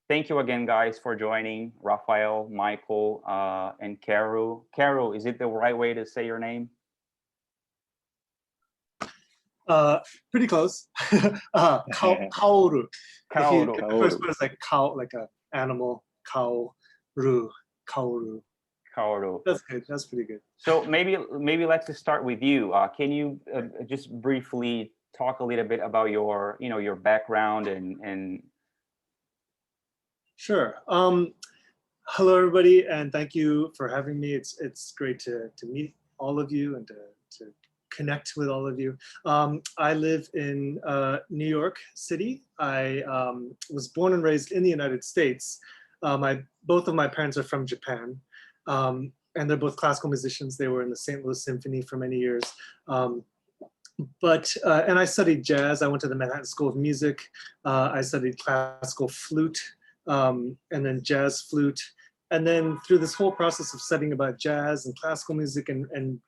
Thank you again, guys, for joining. Raphael, Michael, and KAORU. KAORU, is it the right way to say your name? Pretty close. Kaoru. If you, KAORU. the first part is like cow, like a animal. Kaoru. Kaoru. KAORU. That's good. That's pretty good. So maybe let's just start with you. Can you just briefly talk a little bit about your your background and Sure. Hello, everybody, and thank you for having me. It's great to meet all of you and to connect with all of you. I live in New York City. I was born and raised in the United States. Both of my parents are from Japan, and they're both classical musicians. They were in the St. Louis Symphony for many years. And I studied jazz. I went to the Manhattan School of Music. I studied classical flute, and then jazz flute. And then through this whole process of studying about jazz and classical music and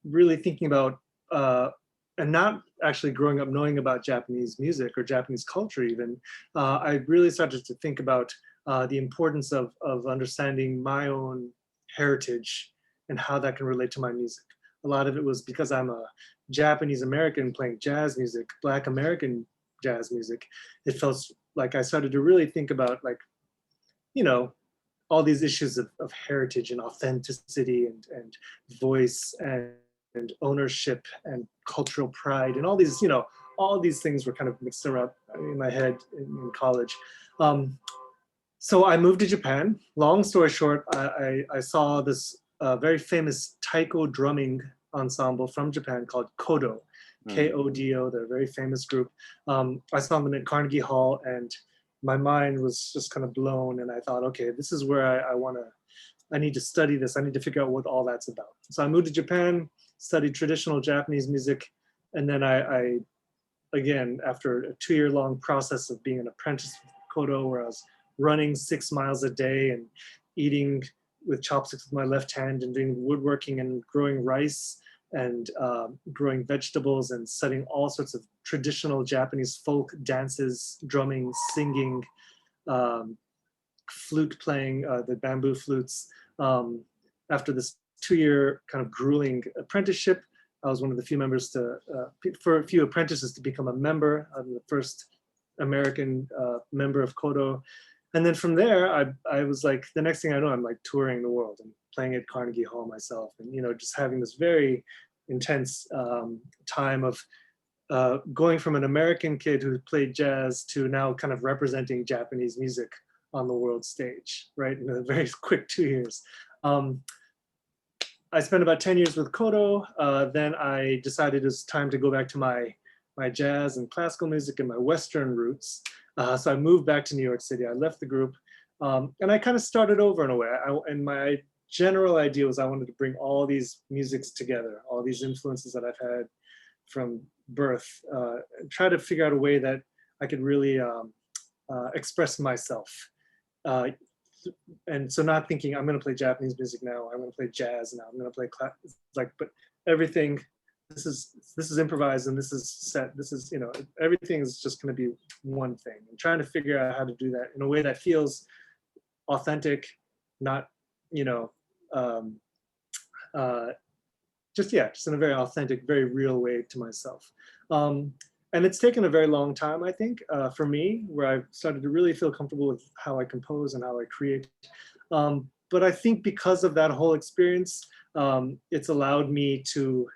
really thinking about, and not actually growing up knowing about Japanese music or Japanese culture even, I really started to think about the importance of understanding my own heritage and how that can relate to my music. A lot of it was because I'm a Japanese American playing jazz music, Black American jazz music. It felt like I started to really think about, like, all these issues of heritage and authenticity and voice and ownership and cultural pride and all these things were kind of mixed around in my head in college. So I moved to Japan. Long story short, I saw this very famous taiko drumming ensemble from Japan called Kodo, Kodo. They're a very famous group. I saw them at Carnegie Hall, and my mind was just kind of blown. And I thought, okay, this is where I need to study this. I need to figure out what all that's about. So I moved to Japan, studied traditional Japanese music, and then I again, after a 2-year-long process of being an apprentice with Kodo, where I was running 6 miles a day and eating with chopsticks with my left hand and doing woodworking and growing rice and growing vegetables and studying all sorts of traditional Japanese folk dances, drumming, singing, flute playing, the bamboo flutes. After this 2-year kind of grueling apprenticeship, I was one of the few members for a few apprentices to become a member. I'm the first American member of Kodo. And then from there, I was like, the next thing I know, I'm like touring the world and playing at Carnegie Hall myself, and just having this very intense time of going from an American kid who played jazz to now kind of representing Japanese music on the world stage, right? In a very quick 2 years. I spent about 10 years with Kodo. Then I decided it was time to go back to my jazz and classical music and my Western roots. So I moved back to New York City. I left the group, and I kind of started over in a way. And my general idea was I wanted to bring all these musics together, all these influences that I've had from birth, and try to figure out a way that I could really express myself. And so not thinking I'm going to play Japanese music now, I'm going to play jazz now, I'm going to play but everything. This is improvised and this is set. This is, everything is just going to be one thing. And trying to figure out how to do that in a way that feels authentic, not, just in a very authentic, very real way to myself. And it's taken a very long time, I think, for me, where I've started to really feel comfortable with how I compose and how I create. But I think because of that whole experience, it's allowed me to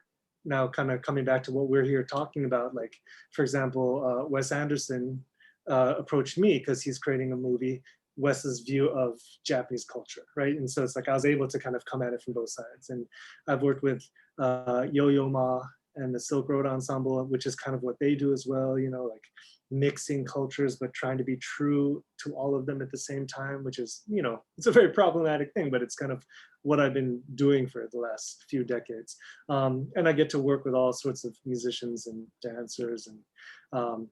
now kind of coming back to what we're here talking about. Like, for example, Wes Anderson approached me because he's creating a movie, Wes's view of Japanese culture, right? And so it's like I was able to kind of come at it from both sides. And I've worked with Yo-Yo Ma and the Silk Road Ensemble, which is kind of what they do as well, like mixing cultures, but trying to be true to all of them at the same time, which is, it's a very problematic thing, but it's kind of what I've been doing for the last few decades. And I get to work with all sorts of musicians and dancers and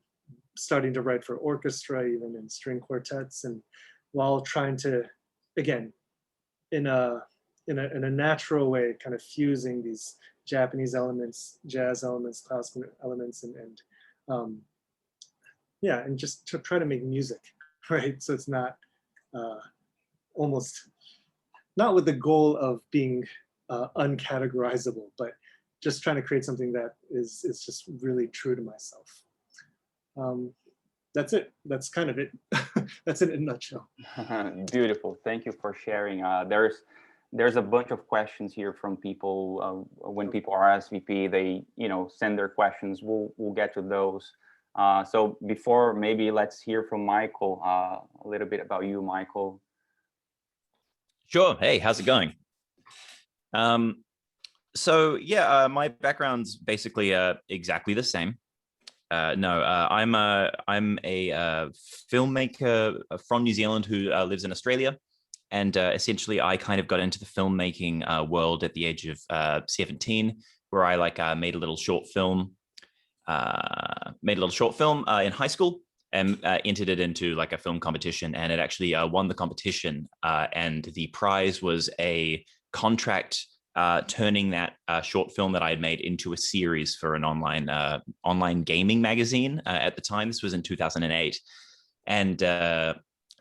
starting to write for orchestra, even in string quartets, and while trying to, again, in a natural way, kind of fusing these Japanese elements, jazz elements, classical elements, and just to try to make music, right? So it's not almost not with the goal of being uncategorizable, but just trying to create something that is just really true to myself. That's it. That's kind of it. That's it in a nutshell. Beautiful. Thank you for sharing. There's a bunch of questions here from people. When people are SVP, they send their questions. We'll get to those. So before, maybe let's hear from Michael a little bit about you, Michael. Sure. Hey, how's it going? So yeah, my background's basically exactly the same. I'm a filmmaker from New Zealand who lives in Australia, and essentially I kind of got into the filmmaking world at the age of 17, where I made a little short film in high school, and entered it into like a film competition, and it actually won the competition, and the prize was a contract turning that short film that I had made into a series for an online gaming magazine at the time. This was in 2008. And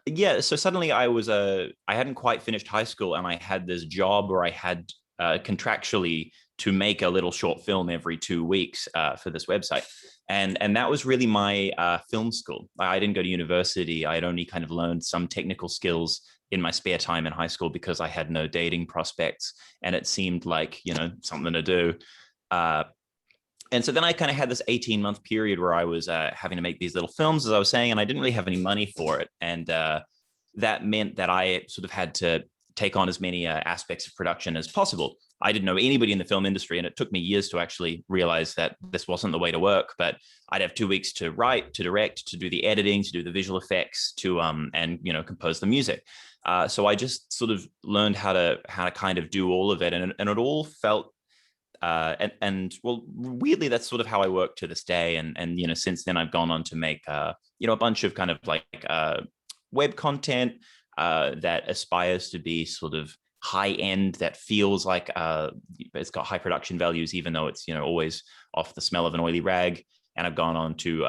yeah, so suddenly I hadn't quite finished high school, and I had this job where I had contractually to make a little short film every 2 weeks for this website. And that was really my film school. I didn't go to university. I had only kind of learned some technical skills in my spare time in high school because I had no dating prospects, and it seemed like, something to do. And so then I kind of had this 18-month period where I was having to make these little films, as I was saying, and I didn't really have any money for it. And that meant that I sort of had to take on as many aspects of production as possible. I didn't know anybody in the film industry, and it took me years to actually realize that this wasn't the way to work. But I'd have 2 weeks to write, to direct, to do the editing, to do the visual effects, to and compose the music. So I just sort of learned how to kind of do all of it, and it all felt and well, weirdly, that's sort of how I work to this day. And since then I've gone on to make a bunch of kind of like web content that aspires to be sort of high end, that feels like it's got high production values, even though it's always off the smell of an oily rag. And I've gone on to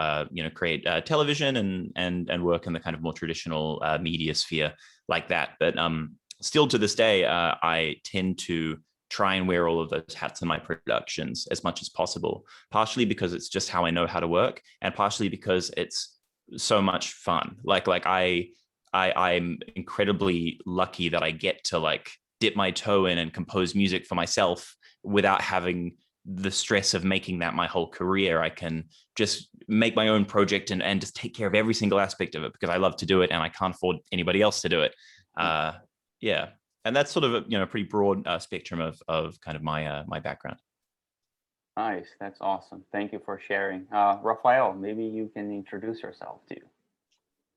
create television and work in the kind of more traditional media sphere like that. But still to this day, I tend to try and wear all of those hats in my productions as much as possible, partially because it's just how I know how to work, and partially because it's so much fun. I'm incredibly lucky that I get to like dip my toe in and compose music for myself without having the stress of making that my whole career. I can just make my own project and just take care of every single aspect of it because I love to do it and I can't afford anybody else to do it. Yeah. And that's sort of a pretty broad spectrum of kind of my background. Nice, that's awesome. Thank you for sharing. Rafael, maybe you can introduce yourself too.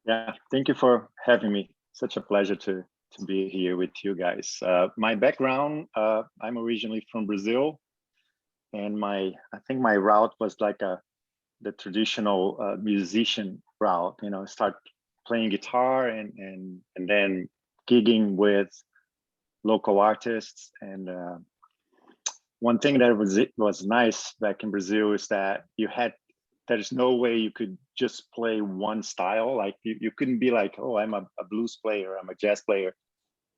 Yeah, thank you for having me. Such a pleasure to be here with you guys. My background, I'm originally from Brazil, and I think my route was like the traditional musician route. Start playing guitar and then gigging with local artists. And one thing that was nice back in Brazil is that there's no way you could just play one style. Like you couldn't be like, oh, I'm a blues player, I'm a jazz player.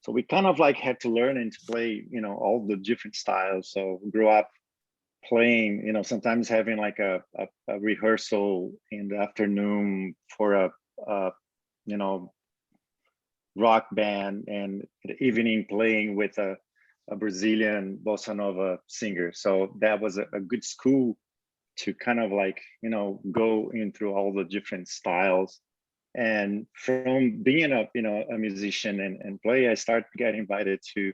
So we kind of like had to learn and to play, all the different styles. So grew up playing, sometimes having like a rehearsal in the afternoon for a rock band, and the evening playing with a Brazilian bossa nova singer. So that was a good school to kind of like, go in through all the different styles. And from being a musician and play, I started getting invited to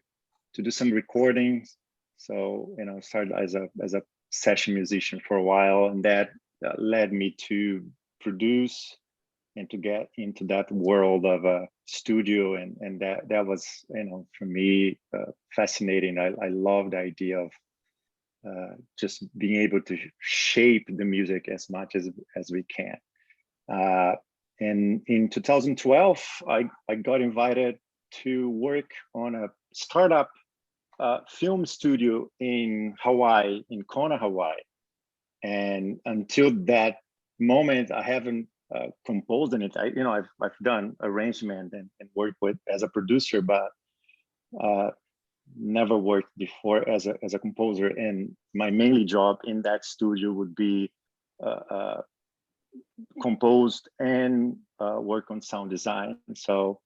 do some recordings. So, started as a session musician for a while, and that led me to produce and to get into that world of a studio. And that was, for me, fascinating. I love the idea of just being able to shape the music as much as we can. And in 2012, I got invited to work on a startup film studio in Hawaii, in Kona, Hawaii. And until that moment, I haven't composing it. I've done arrangement and worked with as a producer, but never worked before as a composer. And my mainly job in that studio would be composed and work on sound design. So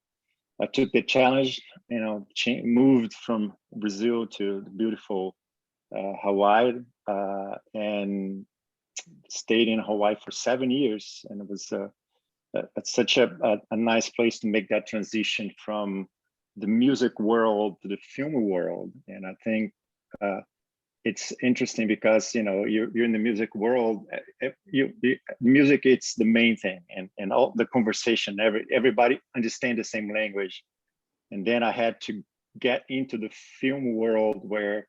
I took the challenge, moved from Brazil to the beautiful Hawaii, and stayed in Hawaii for 7 years. And it was such a nice place to make that transition from the music world to the film world. And I think it's interesting because you're in the music world. Music, it's the main thing, and all the conversation. Everybody understand the same language. And then I had to get into the film world where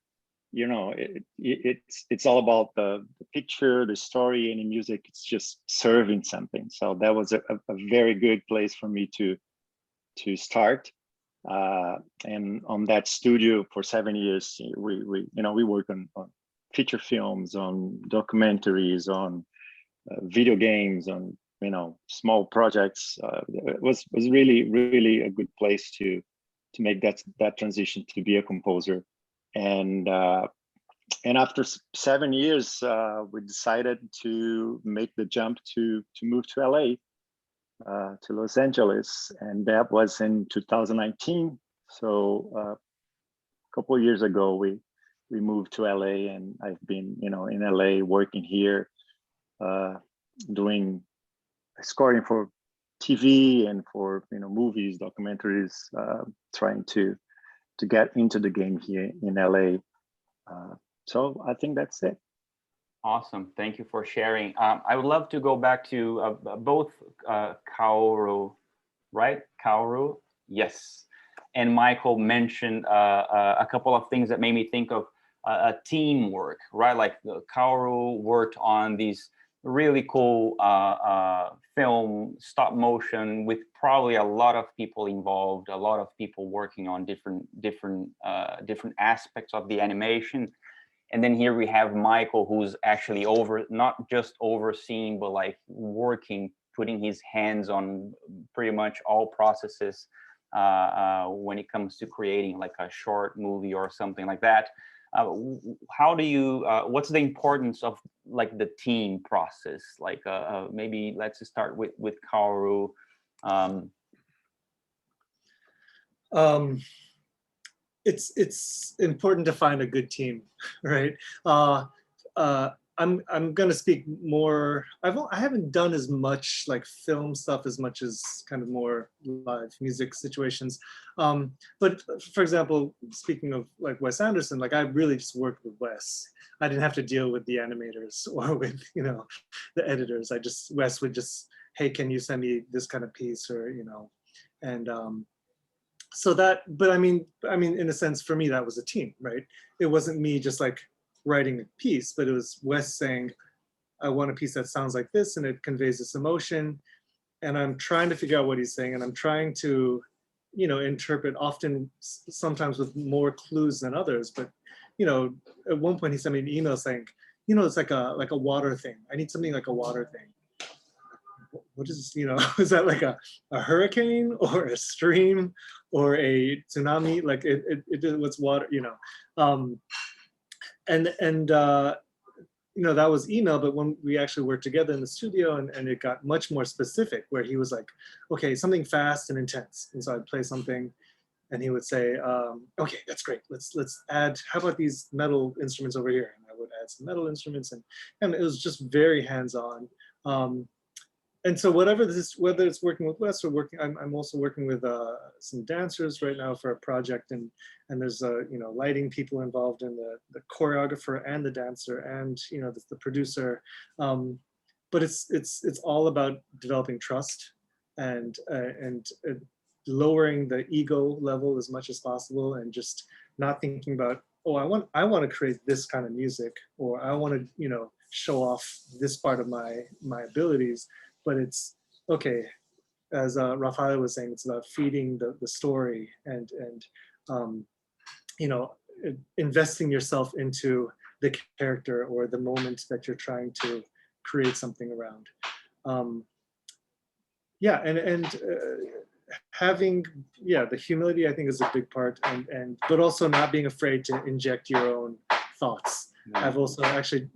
it's all about the picture, the story, and in music it's just serving something. So that was a very good place for me to start. And on that studio for 7 years, we work on feature films, on documentaries, on video games, on small projects. It was really, really a good place to make that transition to be a composer. And after 7 years, we decided to make the jump to move to LA. To Los Angeles, and that was in 2019. So a couple of years ago, we moved to LA, and I've been in LA working here, doing scoring for TV and for movies, documentaries, trying to get into the game here in LA. So I think that's it. Awesome. Thank you for sharing. I would love to go back to both KAORU, right? KAORU, yes. And Michael mentioned a couple of things that made me think of teamwork, right? Like KAORU worked on these really cool film, stop motion, with probably a lot of people involved, a lot of people working on different aspects of the animation. And then here we have Michael, who's actually not just overseeing, but like working, putting his hands on pretty much all processes when it comes to creating like a short movie or something like that. How do you, what's the importance of like the team process? Like maybe let's start with KAORU. It's important to find a good team, right? I'm going to speak more. I haven't done as much like film stuff as much as kind of more live music situations. But for example, speaking of like Wes Anderson, like I really just worked with Wes. I didn't have to deal with the animators or with the editors. Wes would just, hey, can you send me this kind of piece, or and so that, but I mean, in a sense, for me, that was a team, right? It wasn't me just like writing a piece, but it was Wes saying, I want a piece that sounds like this, and it conveys this emotion. And I'm trying to figure out what he's saying, and I'm trying to, interpret, often, sometimes with more clues than others. But, at one point he sent me an email saying, it's like a water thing. I need something like a water thing. What is, is that like a hurricane or a stream or a tsunami? Like what's water, that was email. But when we actually worked together in the studio, and it got much more specific, where he was like, okay, something fast and intense. And so I'd play something, and he would say, okay, that's great. Let's add, how about these metal instruments over here? And I would add some metal instruments, and it was just very hands-on. And so whether it's working with Wes or I'm also working with some dancers right now for a project, and there's lighting people involved, in the choreographer and the dancer and the producer. But it's all about developing trust and lowering the ego level as much as possible, and just not thinking about, oh, I want to create this kind of music, or I want to show off this part of my abilities. But it's okay, as Rafael was saying, it's about feeding the story and investing yourself into the character or the moment that you're trying to create something around. yeah, and having, yeah, the humility I think is a big part, and but also not being afraid to inject your own thoughts. I've also actually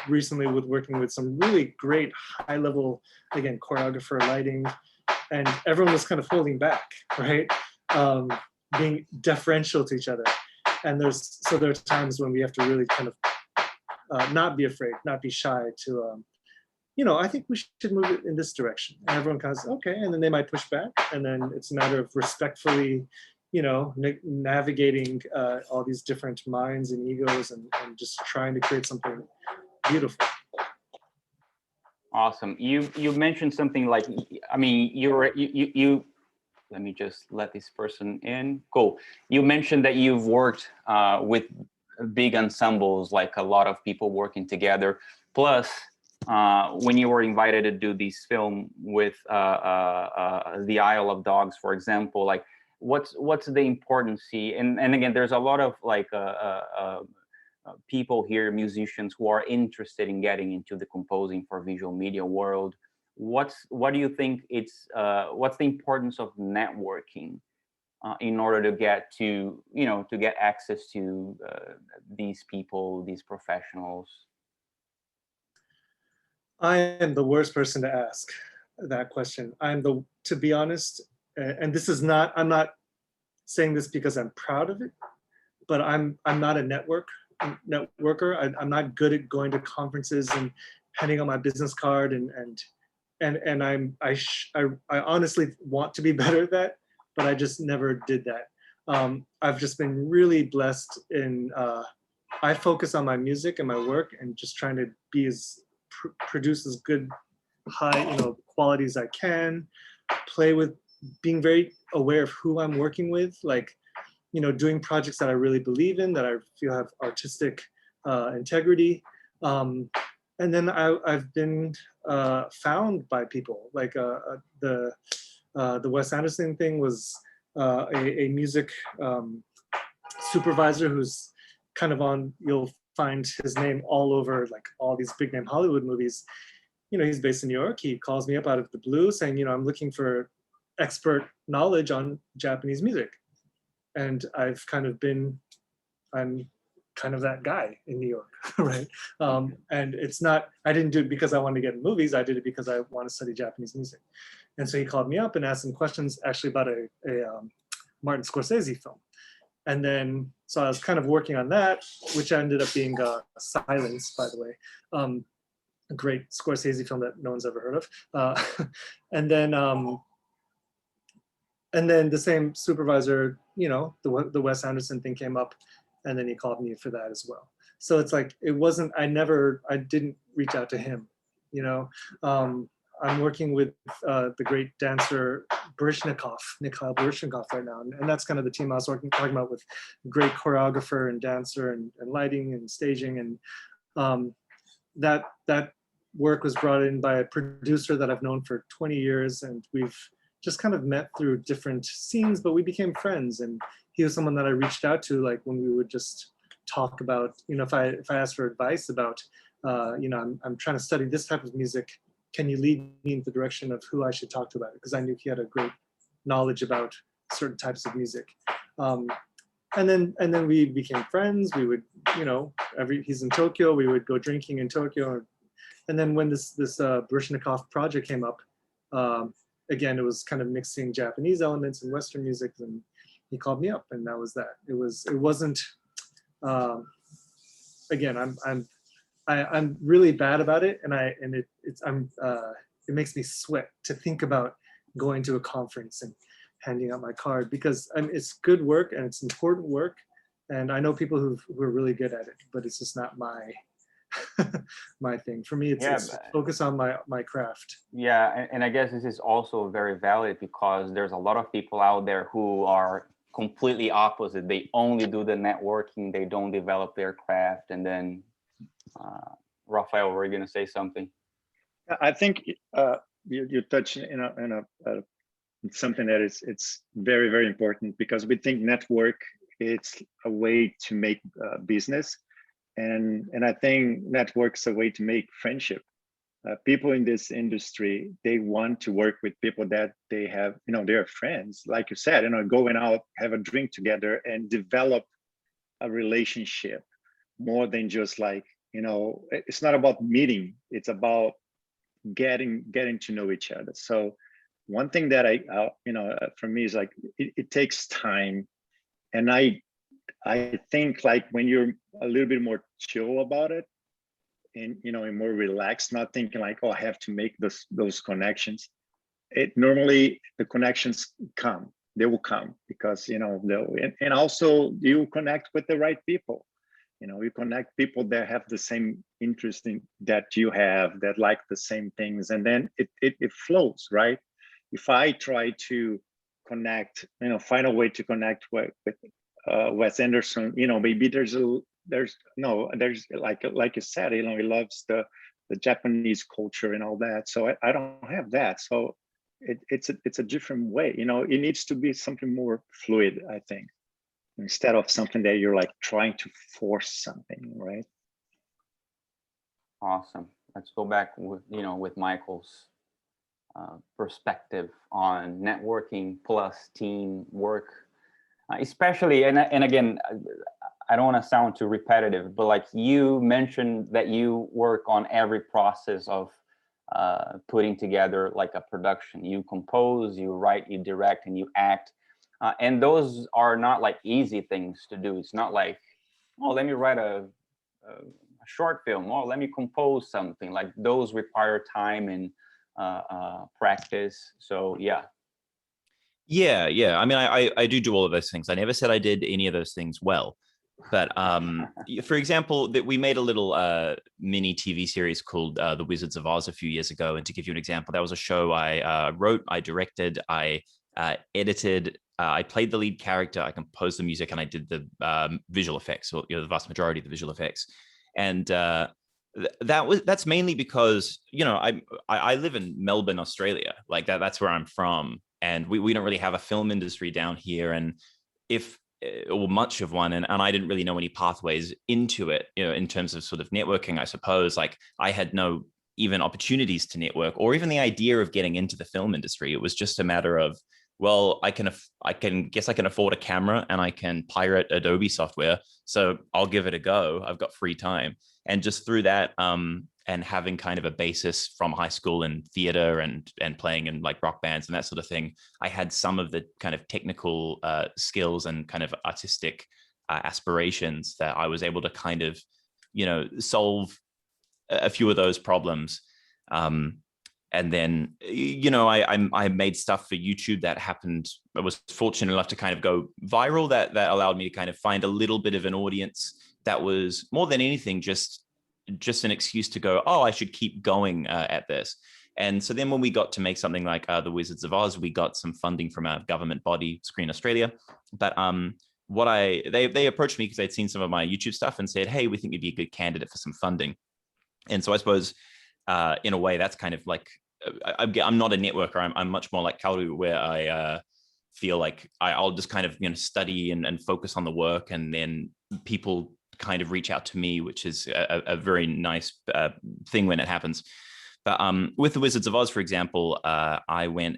recently with working with some really great high level, again, choreographer, lighting, and everyone was kind of holding back, right? Being deferential to each other. And there are times when we have to really kind of not be afraid, not be shy to, I think we should move it in this direction. And everyone kind of says, okay, and then they might push back. And then it's a matter of respectfully, navigating all these different minds and egos and just trying to create something beautiful. Awesome. You mentioned something like, I mean, you let me just let this person in. Cool. You mentioned that you've worked with big ensembles, like a lot of people working together. Plus, when you were invited to do this film with the Isle of Dogs, for example, like what's the importance? And again, there's a lot of like people here, musicians who are interested in getting into the composing for visual media world. What do you think what's the importance of networking in order to get to get access to these people, these professionals? I am the worst person to ask that question. To be honest, and this is not, I'm not saying this because I'm proud of it, but I'm not a networker. I'm not good at going to conferences and handing out my business card and I honestly want to be better at that, but I just never did that. I've just been really blessed in, I focus on my music and my work and just trying to be produce as good, high, quality as I can, play with, being very aware of who I'm working with, like, doing projects that I really believe in, that I feel have artistic integrity. And then I've been found by people, like the Wes Anderson thing was a music supervisor who's kind of you'll find his name all over like all these big name Hollywood movies. He's based in New York. He calls me up out of the blue saying, I'm looking for expert knowledge on Japanese music. And I'm kind of that guy in New York, right? And it's not, I didn't do it because I wanted to get in movies. I did it because I want to study Japanese music. And so he called me up and asked some questions actually about a Martin Scorsese film. And then, so I was kind of working on that, which ended up being Silence, by the way. A great Scorsese film that no one's ever heard of. And then the same supervisor, the Wes Anderson thing came up, and then he called me for that as well. So it's like, it wasn't, I didn't reach out to him, I'm working with the great dancer Mikhail Baryshnikov right now. And that's kind of the team I was talking about, with great choreographer and dancer and lighting and staging. And that work was brought in by a producer that I've known for 20 years. And we've just kind of met through different scenes, but we became friends. And he was someone that I reached out to, like when we would just talk about, if I asked for advice about, I'm trying to study this type of music. Can you lead me in the direction of who I should talk to about it? Because I knew he had a great knowledge about certain types of music. And then we became friends. We would, he's in Tokyo, we would go drinking in Tokyo. And then when this Baryshnikov project came up, again, it was kind of mixing Japanese elements and Western music, and he called me up, and that was that. It wasn't, again, I'm really bad about it, and it makes me sweat to think about going to a conference and handing out my card, because it's good work and it's important work, and I know people who are really good at it, but it's just not my my thing. For me, it's focus on my craft. Yeah, and I guess this is also very valid, because there's a lot of people out there who are completely opposite. They only do the networking, they don't develop their craft. And then Rafael, were you going to say something? I think you touched in something that it's very, very important, because we think network, it's a way to make business. And I think network's a way to make friendship. people in this industry, they want to work with people that they have, they're friends, like you said, going out, have a drink together and develop a relationship more than just like, it's not about meeting, it's about getting to know each other. So one thing that for me is like, it takes time. And I think like when you're a little bit more chill about it, and and more relaxed, not thinking like, oh, I have to make those connections. It normally, the connections come, they will come, because and also you connect with the right people. You connect people that have the same interest in that you have, that like the same things, and then it flows, right? If I try to connect, find a way to connect with Wes Anderson, maybe there's like you said, he loves the Japanese culture and all that. So I don't have that. So it's a different way. It needs to be something more fluid, I think, instead of something that you're like trying to force something, right? Awesome. Let's go back with with Michael's perspective on networking plus teamwork, especially and again, I don't want to sound too repetitive, but like you mentioned that you work on every process of putting together like a production. You compose, you write, you direct, and you act. And those are not like easy things to do. It's not like, oh, let me write a short film. Oh, let me compose something. Like those require time and practice. So yeah. Yeah. I mean, I do all of those things. I never said I did any of those things well. But for example, that we made a little mini TV series called The Wizards of Oz a few years ago. And to give you an example, that was a show I wrote, I directed, I edited, I played the lead character, I composed the music, and I did the visual effects, or the vast majority of the visual effects. And that's mainly because I live in Melbourne, Australia. Like that's where I'm from, and we don't really have a film industry down here, and or much of one, and I didn't really know any pathways into it, in terms of sort of networking. I suppose like I had no even opportunities to network or even the idea of getting into the film industry. It was just a matter of, well, I can afford a camera and I can pirate Adobe software, so I'll give it a go. I've got free time. And just through that, and having kind of a basis from high school in theater and playing in like rock bands and that sort of thing, I had some of the kind of technical skills and kind of artistic aspirations that I was able to kind of, solve a few of those problems. And then, I made stuff for YouTube that happened. I was fortunate enough to kind of go viral. That allowed me to kind of find a little bit of an audience that was more than anything just an excuse to go, oh, I should keep going at this. And so then when we got to make something like The Wizards of Oz, we got some funding from a government body, Screen Australia. But they approached me because they'd seen some of my YouTube stuff and said, hey, we think you'd be a good candidate for some funding. And so I suppose in a way that's kind of like, I'm not a networker. I'm much more like KAORU, where I feel like I'll just kind of study and focus on the work, and then people kind of reach out to me, which is a very nice thing when it happens. But with The Wizards of Oz, for example, I went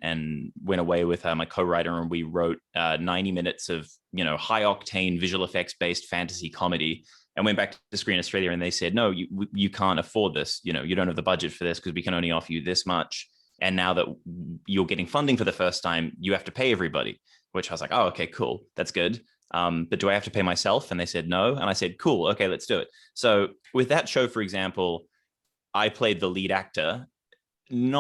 away with my co-writer, and we wrote 90 minutes of high octane visual effects based fantasy comedy, and went back to Screen Australia, and they said, no, you can't afford this. You don't have the budget for this because we can only offer you this much. And now that you're getting funding for the first time, you have to pay everybody. Which I was like, oh, okay, cool, that's good. But do I have to pay myself? And they said no. And I said, cool, okay, let's do it. So with that show, for example, I played the lead actor. I'm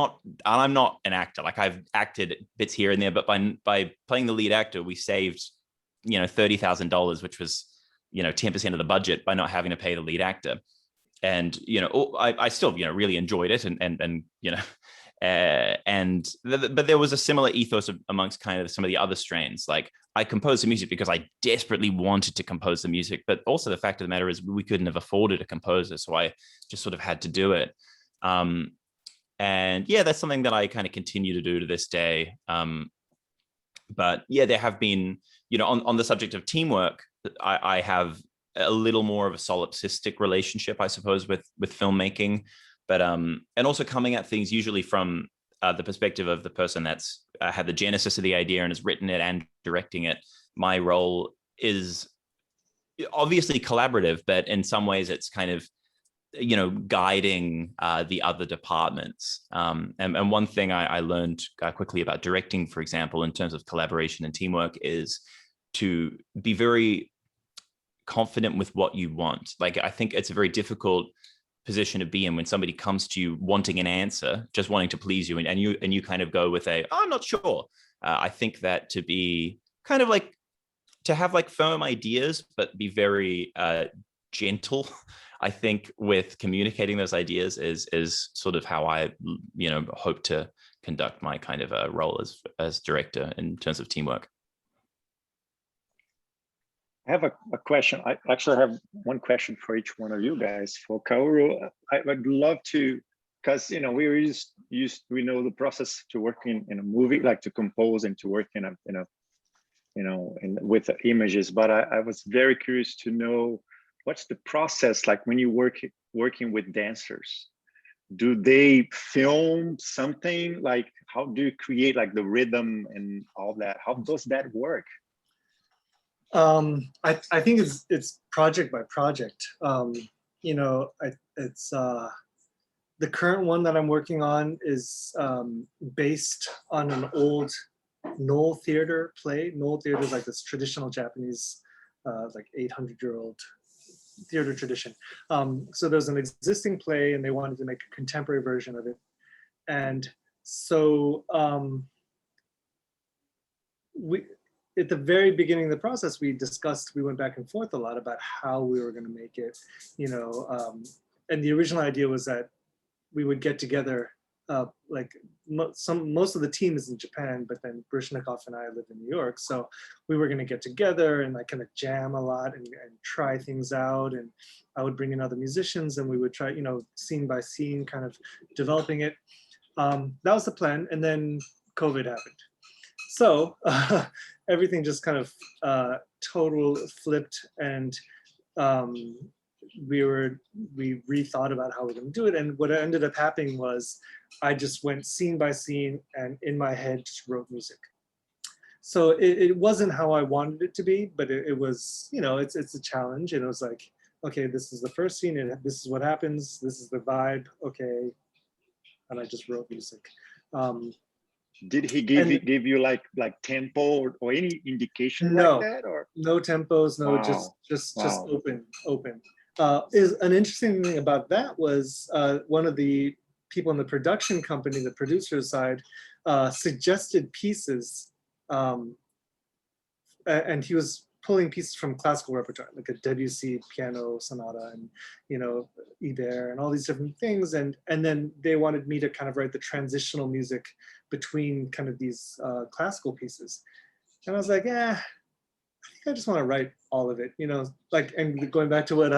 not an actor. Like I've acted bits here and there, but by playing the lead actor, we saved, $30,000, which was 10% of the budget, by not having to pay the lead actor. And I still really enjoyed it, but there was a similar ethos amongst kind of some of the other strains. Like I composed the music because I desperately wanted to compose the music, but also the fact of the matter is we couldn't have afforded a composer, so I just sort of had to do it. And yeah, that's something that I kind of continue to do to this day. But yeah, there have been, on the subject of teamwork, I have a little more of a solipsistic relationship, I suppose, with filmmaking. But and also coming at things usually from the perspective of the person that's had the genesis of the idea and has written it and directing it. My role is obviously collaborative, but in some ways it's kind of, you know, guiding the other departments. And one thing I learned quickly about directing, for example, in terms of collaboration and teamwork, is to be very confident with what you want. Like, I think it's a very difficult position to be in when somebody comes to you wanting an answer, just wanting to please you, and you kind of go with a, oh, I'm not sure. I think that to be kind of like, to have like firm ideas, but be very gentle, I think, with communicating those ideas is sort of how I, you know, hope to conduct my kind of a role as director in terms of teamwork. I have a question. I actually have one question for each one of you guys. For Kaoru, I would love to, because, you know, we're used we know the process to work in a movie, like to compose and to work in a you know, with images. But I was very curious to know, what's the process like when you working with dancers? Do they film something? Like, how do you create like the rhythm and all that? How does that work? I think it's project by project. You know, it's the current one that I'm working on is based on an old Knoll Theater play. Knoll Theater is like this traditional Japanese, like 800-year-old theater tradition. So there's an existing play and they wanted to make a contemporary version of it. And so at the very beginning of the process, we went back and forth a lot about how we were going to make it, you know, and the original idea was that we would get together, like most of the team is in Japan, but then Baryshnikov and I live in New York. So we were going to get together and like kind of jam a lot and try things out. And I would bring in other musicians and we would try, you know, scene by scene, kind of developing it. That was the plan. And then COVID happened. So everything just kind of total flipped, and we rethought about how we're going to do it. And what ended up happening was I just went scene by scene and in my head just wrote music. So it wasn't how I wanted it to be, but it was, you know, it's a challenge. And it was like, okay, this is the first scene and this is what happens. This is the vibe. Okay. And I just wrote music. Did he give you like tempo or any indication no, like that, or no tempos, no, wow. just Wow. open. Is an interesting thing about that was one of the people in the production company, the producer side, suggested pieces, and he was pulling pieces from classical repertoire, like a Debussy piano sonata, and, you know, Ibert and all these different things, and then they wanted me to kind of write the transitional music between kind of these classical pieces, and I was like, I think I just want to write all of it, you know, like, and going back to what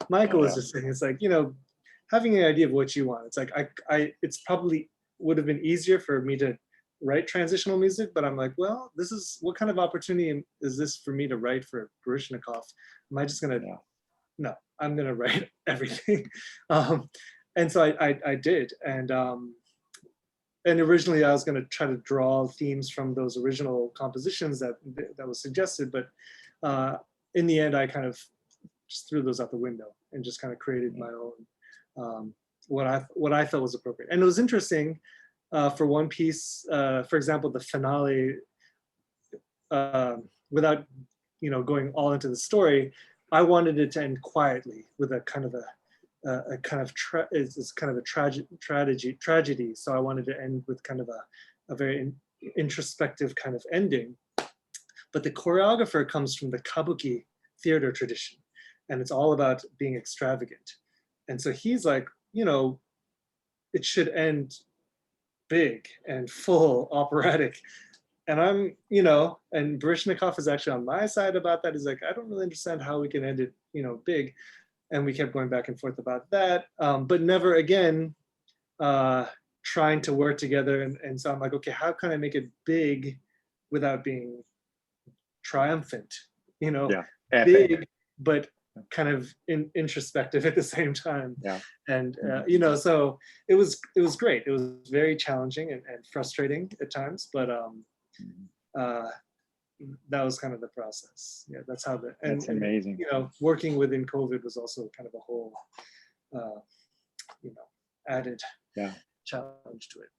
Michael was just saying, it's like, you know, having an idea of what you want. It's like, it's probably would have been easier for me to write transitional music, but I'm like, well, this is, what kind of opportunity is this for me to write for Baryshnikov? Am I just gonna, no, I'm gonna write everything. And so I did, and originally I was going to try to draw themes from those original compositions that was suggested, but in the end I kind of just threw those out the window and just kind of created my own, what I felt was appropriate. And it was interesting for one piece, for example, the finale, without, you know, going all into the story, I wanted it to end quietly with a kind of tragedy. So I wanted to end with kind of a very introspective kind of ending. But the choreographer comes from the kabuki theater tradition, and it's all about being extravagant. And so he's like, you know, it should end big and full, operatic. And I'm, you know, and Baryshnikov is actually on my side about that. He's like, I don't really understand how we can end it, you know, big. And we kept going back and forth about that, but never again trying to work together. And so I'm like, okay, how can I make it big without being triumphant? You know, big, but kind of introspective at the same time. Yeah. And you know, so it was great. It was very challenging and frustrating at times, but that was kind of the process. Yeah, that's how That's amazing. And, you know, working within COVID was also kind of a whole, you know, added challenge to it.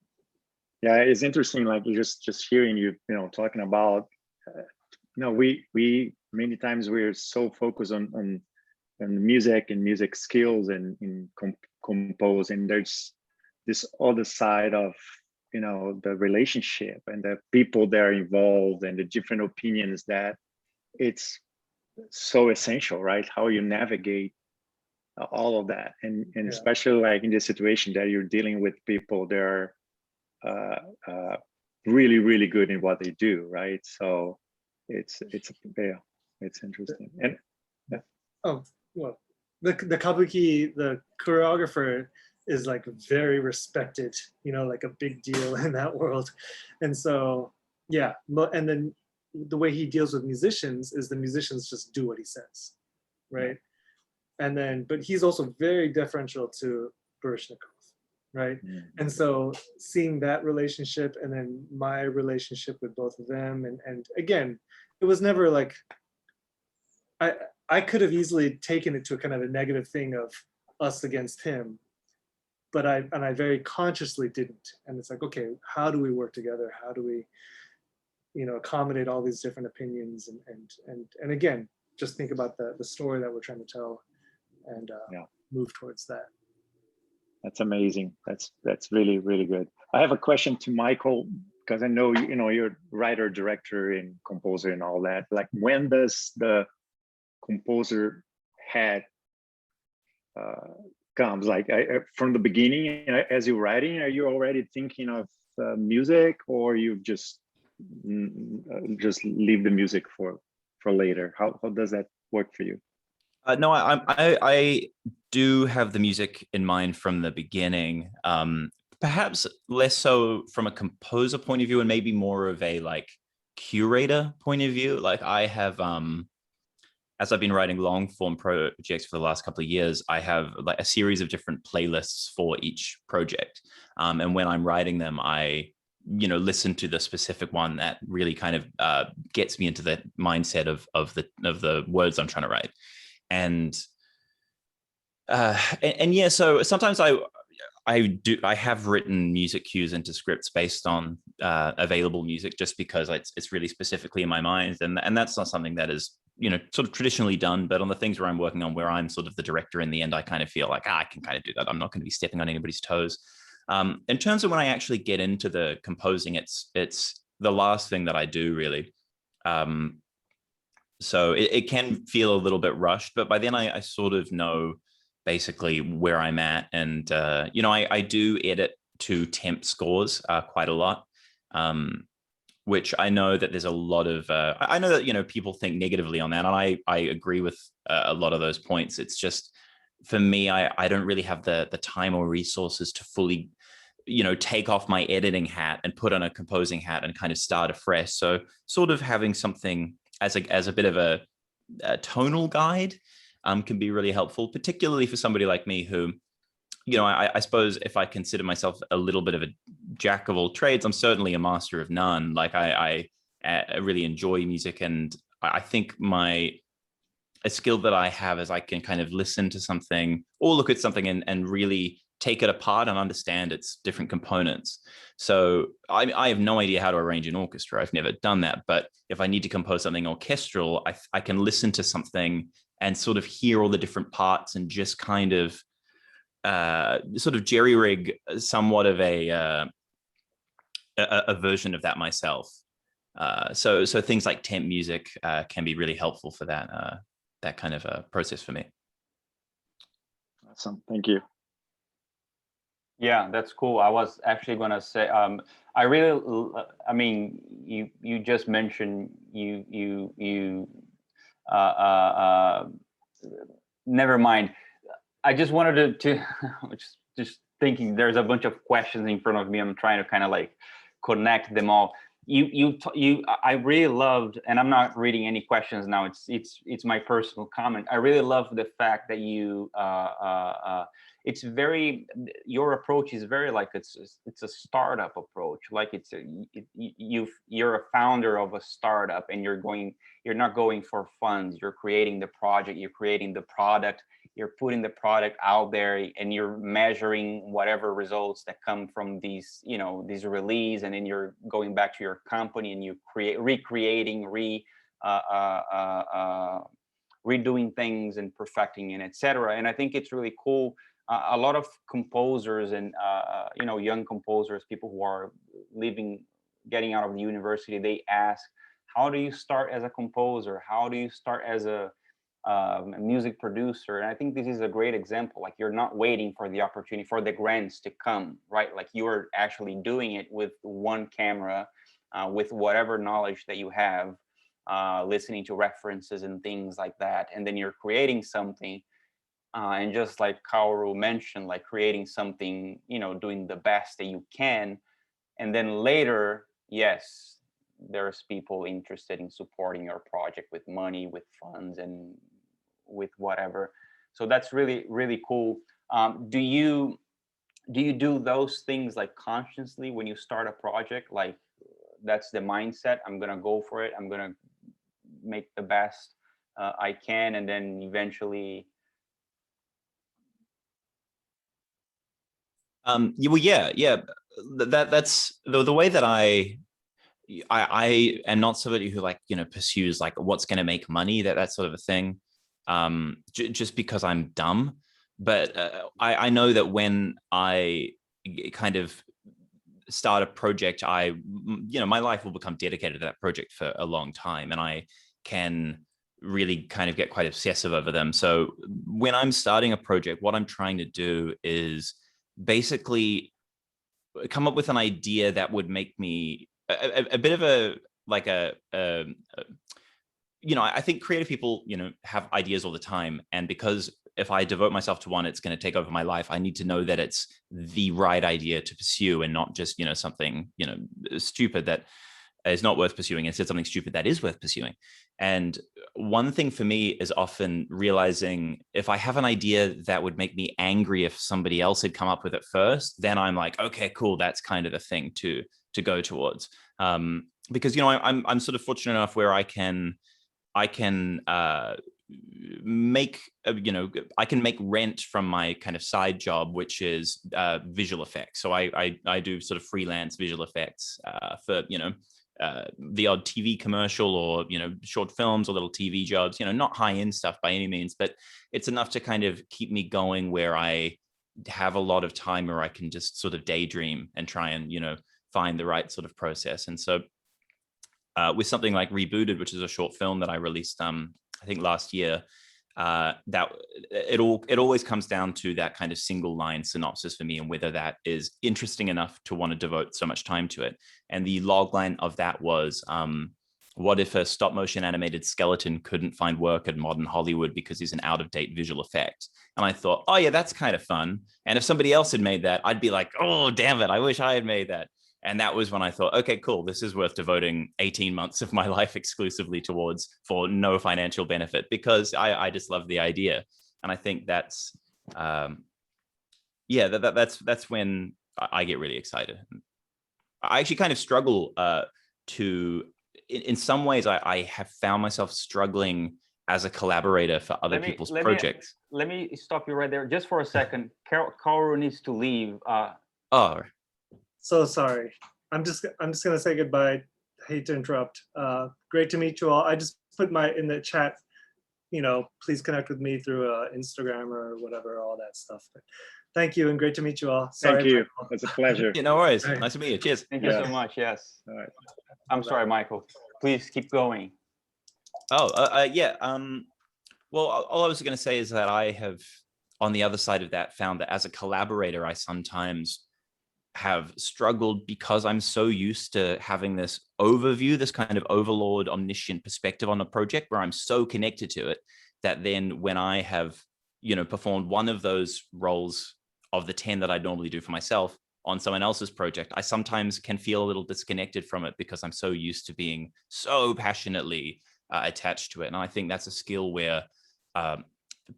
Yeah, it's interesting. Like just hearing you, you know, talking about, you know, we many times we're so focused on music and music skills and in compose, and there's this other side of, you know, the relationship and the people that are involved and the different opinions, that it's so essential, right? How you navigate all of that, and especially like in this situation that you're dealing with people that are really, really good in what they do, right? So it's interesting. And oh well, the kabuki, the choreographer is like very respected, you know, like a big deal in that world. And so yeah, and then the way he deals with musicians is the musicians just do what he says, right? And then, but he's also very deferential to Baryshnikov, right? And so seeing that relationship and then my relationship with both of them, and again, it was never like, I could have easily taken it to a kind of a negative thing of us against him, but I very consciously didn't. And it's like, okay, how do we work together? How do we, you know, accommodate all these different opinions, and again, just think about the story that we're trying to tell, and move towards that. That's amazing. That's really, really good. I have a question to Michael, because I know, you know, you're writer, director, and composer and all that. Like, when does the composer hat comes? Like, from the beginning, as you're writing, are you already thinking of music, or you just leave the music for later? How does that work for you? No, I do have the music in mind from the beginning. Perhaps less so from a composer point of view, and maybe more of a like curator point of view. Like, I have, as I've been writing long form projects for the last couple of years, I have like a series of different playlists for each project. And when I'm writing them, I, you know, listen to the specific one that really kind of gets me into the mindset of the words I'm trying to write. And yeah, so sometimes I have written music cues into scripts based on available music, just because it's really specifically in my mind, and that's not something that is, you know, sort of traditionally done. But on the things where I'm working on, where I'm sort of the director in the end, I kind of feel like I can kind of do that. I'm not going to be stepping on anybody's toes. In terms of when I actually get into the composing, it's the last thing that I do, really. So it can feel a little bit rushed, but by then I sort of know basically where I'm at. And, you know, I do edit to temp scores quite a lot, which I know that there's a lot of, I know that, you know, people think negatively on that. And I agree with a lot of those points. It's just, for me, I don't really have the time or resources to fully, you know, take off my editing hat and put on a composing hat and kind of start afresh. So sort of having something as a bit of a tonal guide can be really helpful, particularly for somebody like me who, you know, I suppose if I consider myself a little bit of a jack of all trades, I'm certainly a master of none. Like, I really enjoy music, and I think a skill that I have is I can kind of listen to something or look at something and really take it apart and understand its different components. So I have no idea how to arrange an orchestra. I've never done that. But if I need to compose something orchestral, I can listen to something and sort of hear all the different parts and just kind of sort of jerry rig somewhat of a version of that myself. So things like temp music can be really helpful for that kind of a process for me. Awesome, thank you. Yeah, that's cool. I was actually going to say, I mean, you just mentioned never mind. I just wanted to just thinking, there's a bunch of questions in front of me. I'm trying to kind of like connect them all. I really loved, and I'm not reading any questions now. It's my personal comment. I really love the fact that it's very, your approach is very like it's a startup approach. Like you're a founder of a startup, and you're not going for funds. You're creating the project, you're creating the product, you're putting the product out there, and you're measuring whatever results that come from these release, and then you're going back to your company and you recreating, redoing things and perfecting and etc. And I think it's really cool. A lot of composers and young composers, people who are getting out of the university, they ask, how do you start as a composer? How do you start as a music producer? And I think this is a great example. Like, you're not waiting for the opportunity, for the grants to come, right? Like, you are actually doing it with one camera, with whatever knowledge that you have, listening to references and things like that, and then you're creating something. And just like Kaoru mentioned, like creating something, doing the best that you can, and then later, yes, there's people interested in supporting your project with money, with funds, and with whatever. So that's really, really cool. Do you do those things like consciously when you start a project? Like, that's the mindset, I'm gonna go for it, I'm gonna make the best I can, and then eventually That's the way that I am not somebody who pursues like what's going to make money, that sort of a thing, just because I'm dumb. But I know that when I kind of start a project, my life will become dedicated to that project for a long time, and I can really kind of get quite obsessive over them. So when I'm starting a project, what I'm trying to do is basically come up with an idea that would make me a bit of I think creative people, have ideas all the time. And because if I devote myself to one, it's going to take over my life. I need to know that it's the right idea to pursue, and not just, something, stupid that is not worth pursuing, instead something stupid that is worth pursuing. And one thing for me is often realizing, if I have an idea that would make me angry if somebody else had come up with it first, then I'm like, okay, cool, that's kind of the thing to go towards. Because I'm sort of fortunate enough where I can make I can make rent from my kind of side job, which is visual effects. So I do sort of freelance visual effects for the odd TV commercial, or short films or little TV jobs, not high-end stuff by any means, but it's enough to kind of keep me going, where I have a lot of time where I can just sort of daydream and try and find the right sort of process. And so with something like Rebooted, which is a short film that I released I think last year, that it always comes down to that kind of single line synopsis for me, and whether that is interesting enough to want to devote so much time to it. And the log line of that was, what if a stop motion animated skeleton couldn't find work at modern Hollywood because he's an out of date visual effect? And I thought, oh yeah, that's kind of fun. And if somebody else had made that, I'd be like, oh damn it, I wish I had made that. And that was when I thought, okay, cool, this is worth devoting 18 months of my life exclusively towards, for no financial benefit, because I just love the idea. And I think that's, that's when I get really excited. I actually kind of struggle in some ways, I have found myself struggling as a collaborator for other people's projects. Let me stop you right there just for a second. Kaoru needs to leave. Oh. So sorry. I'm just gonna say goodbye. Hate to interrupt. Great to meet you all. I just put in the chat, please connect with me through Instagram or whatever, all that stuff. But thank you, and great to meat you all. Sorry, thank you. Michael. It's a pleasure. No worries. Right. Nice to meet you. Cheers. Thank you so much. Yes. All right. I'm sorry, Michael. Please keep going. Yeah. Well, all I was going to say is that I have, on the other side of that, found that as a collaborator, I sometimes have struggled because I'm so used to having this overview, this kind of overlord, omniscient perspective on a project where I'm so connected to it, that then when I have, performed one of those roles of the 10 that I normally do for myself, on someone else's project, I sometimes can feel a little disconnected from it because I'm so used to being so passionately attached to it. And I think that's a skill where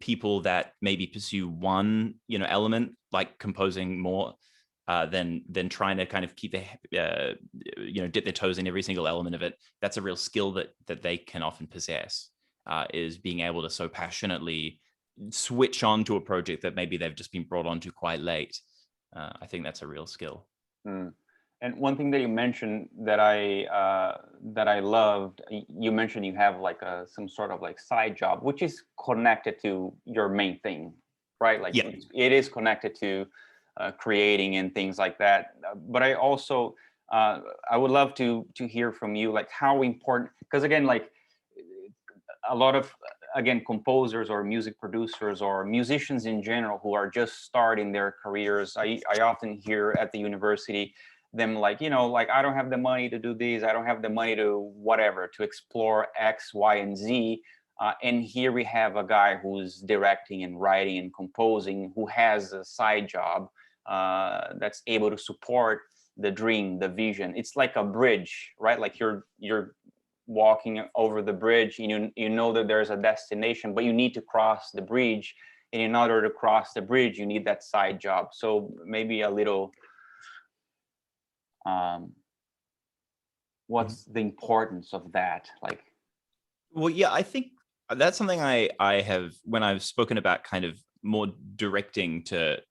people that maybe pursue one, element, like composing more, than trying to kind of keep their, dip their toes in every single element of it. That's a real skill that they can often possess, is being able to so passionately switch on to a project that maybe they've just been brought onto quite late. I think that's a real skill. And one thing that you mentioned that I loved, you mentioned you have like some sort of like side job, which is connected to your main thing, right? Like Yeah. it is connected to creating and things like that. But I also I would love to hear from you, like how important, because again, like a lot of composers or music producers or musicians in general who are just starting their careers, I often hear at the university them like, like I don't have the money to do this, I don't have the money to whatever, to explore X, Y, and Z. And here we have a guy who's directing and writing and composing, who has a side job that's able to support the dream, the vision. It's like a bridge, right? Like you're walking over the bridge, and you know that there's a destination, but you need to cross the bridge. And in order to cross the bridge, you need that side job. So maybe a little, what's the importance of that? Like, well, yeah, I think that's something I have, when I've spoken about kind of more directing to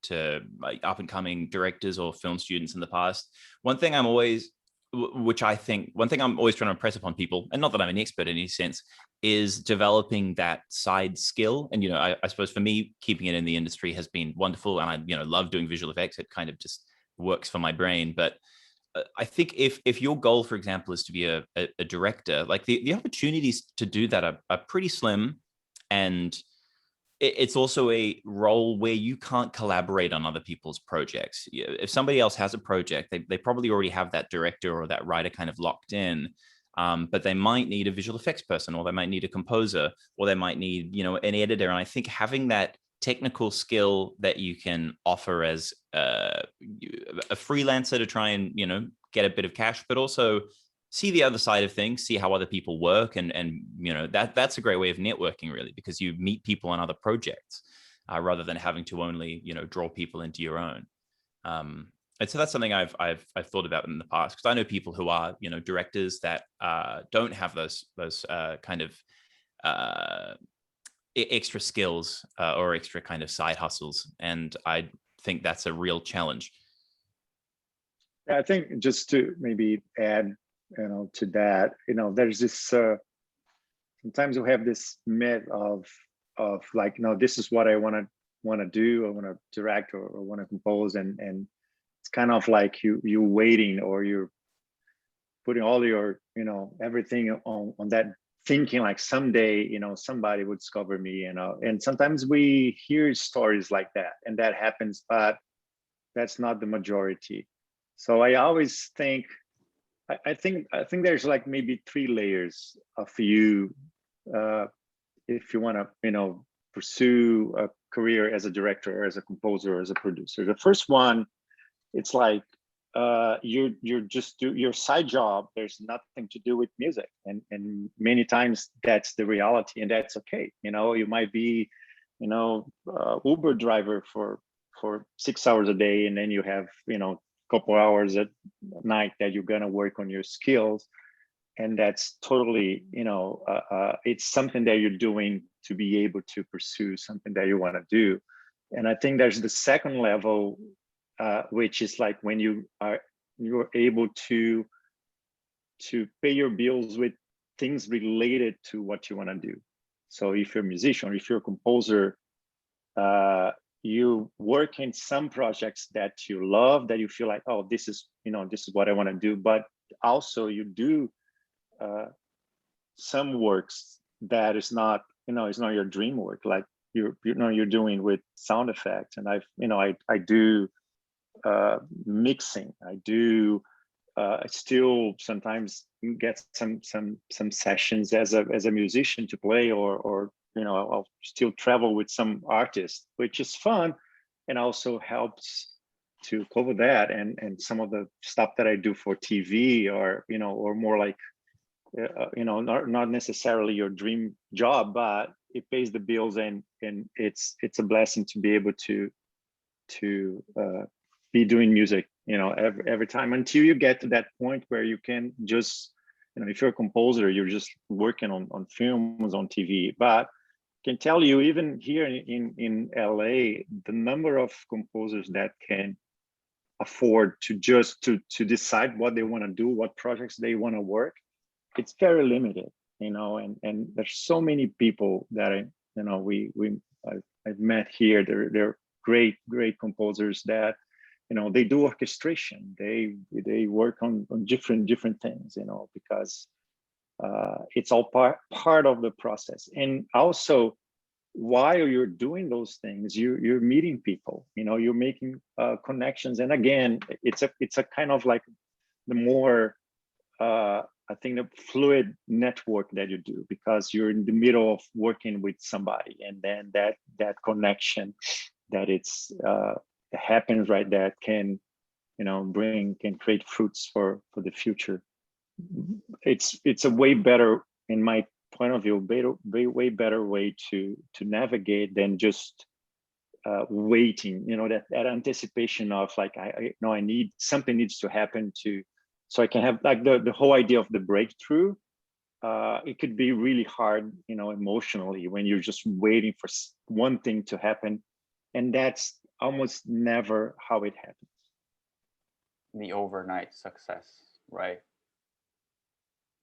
like up and coming directors or film students in the past. One thing I'm always trying to impress upon people, and not that I'm an expert in any sense, is developing that side skill. And, I suppose for me, keeping it in the industry has been wonderful. And I, love doing visual effects. It kind of just works for my brain. But I think if your goal, for example, is to be a director, like the opportunities to do that are pretty slim. And it's also a role where you can't collaborate on other people's projects. If somebody else has a project, they probably already have that director or that writer kind of locked in, but they might need a visual effects person, or they might need a composer, or they might need, an editor. And I think having that technical skill that you can offer as a freelancer to try and, get a bit of cash, but also see the other side of things, see how other people work. And that's a great way of networking, really, because you meet people on other projects rather than having to only, draw people into your own. And so that's something I've thought about in the past, because I know people who are, directors that don't have those kind of extra skills or extra kind of side hustles. And I think that's a real challenge. Yeah, I think just to maybe add, to that, there's this, sometimes we have this myth of like, this is what I want to do. I want to direct or want to compose. And it's kind of like you waiting, or you're putting all your, everything on that, thinking like someday, somebody would discover me, and sometimes we hear stories like that, and that happens, but that's not the majority. So I always think, I think there's like maybe 3 layers of you, if you want to, pursue a career as a director, or as a composer, or as a producer. The first one, it's like you're just do your side job. There's nothing to do with music, and many times that's the reality, and that's okay. You might be, Uber driver for 6 hours a day, and then you have, couple hours at night that you're gonna work on your skills, and that's totally, it's something that you're doing to be able to pursue something that you want to do. And I think there's the second level, which is like when you're able to pay your bills with things related to what you want to do. So if you're a musician, or if you're a composer, you work in some projects that you love, that you feel like, oh, this is what I want to do. But also you do some works that is not, it's not your dream work, like you're doing with sound effects. And I do mixing. I do I still sometimes get some sessions as a musician to play, or I'll still travel with some artists, which is fun and also helps to cover that, and some of the stuff that I do for TV, or or more like not necessarily your dream job, but it pays the bills, and it's a blessing to be able to be doing music every time, until you get to that point where you can just if you're a composer, you're just working on films, on TV. But I can tell you, even here in LA, the number of composers that can afford to just to decide what they want to do, what projects they want to work, it's very limited, and there's so many people that I've met here. They're great composers that they do orchestration, they work on different things, because it's all part of the process. And also, while you're doing those things, you're meeting people, you're making connections. And again, it's a kind of like the more I think the fluid network that you do, because you're in the middle of working with somebody, and then that connection that it's happens, right, that can can create fruits for the future. It's a way better, in my point of view, way better way to navigate than just waiting, that anticipation of like, I need something needs to happen so I can have like the whole idea of the breakthrough. It could be really hard, emotionally, when you're just waiting for one thing to happen, and that's almost never how it happens. The overnight success, right?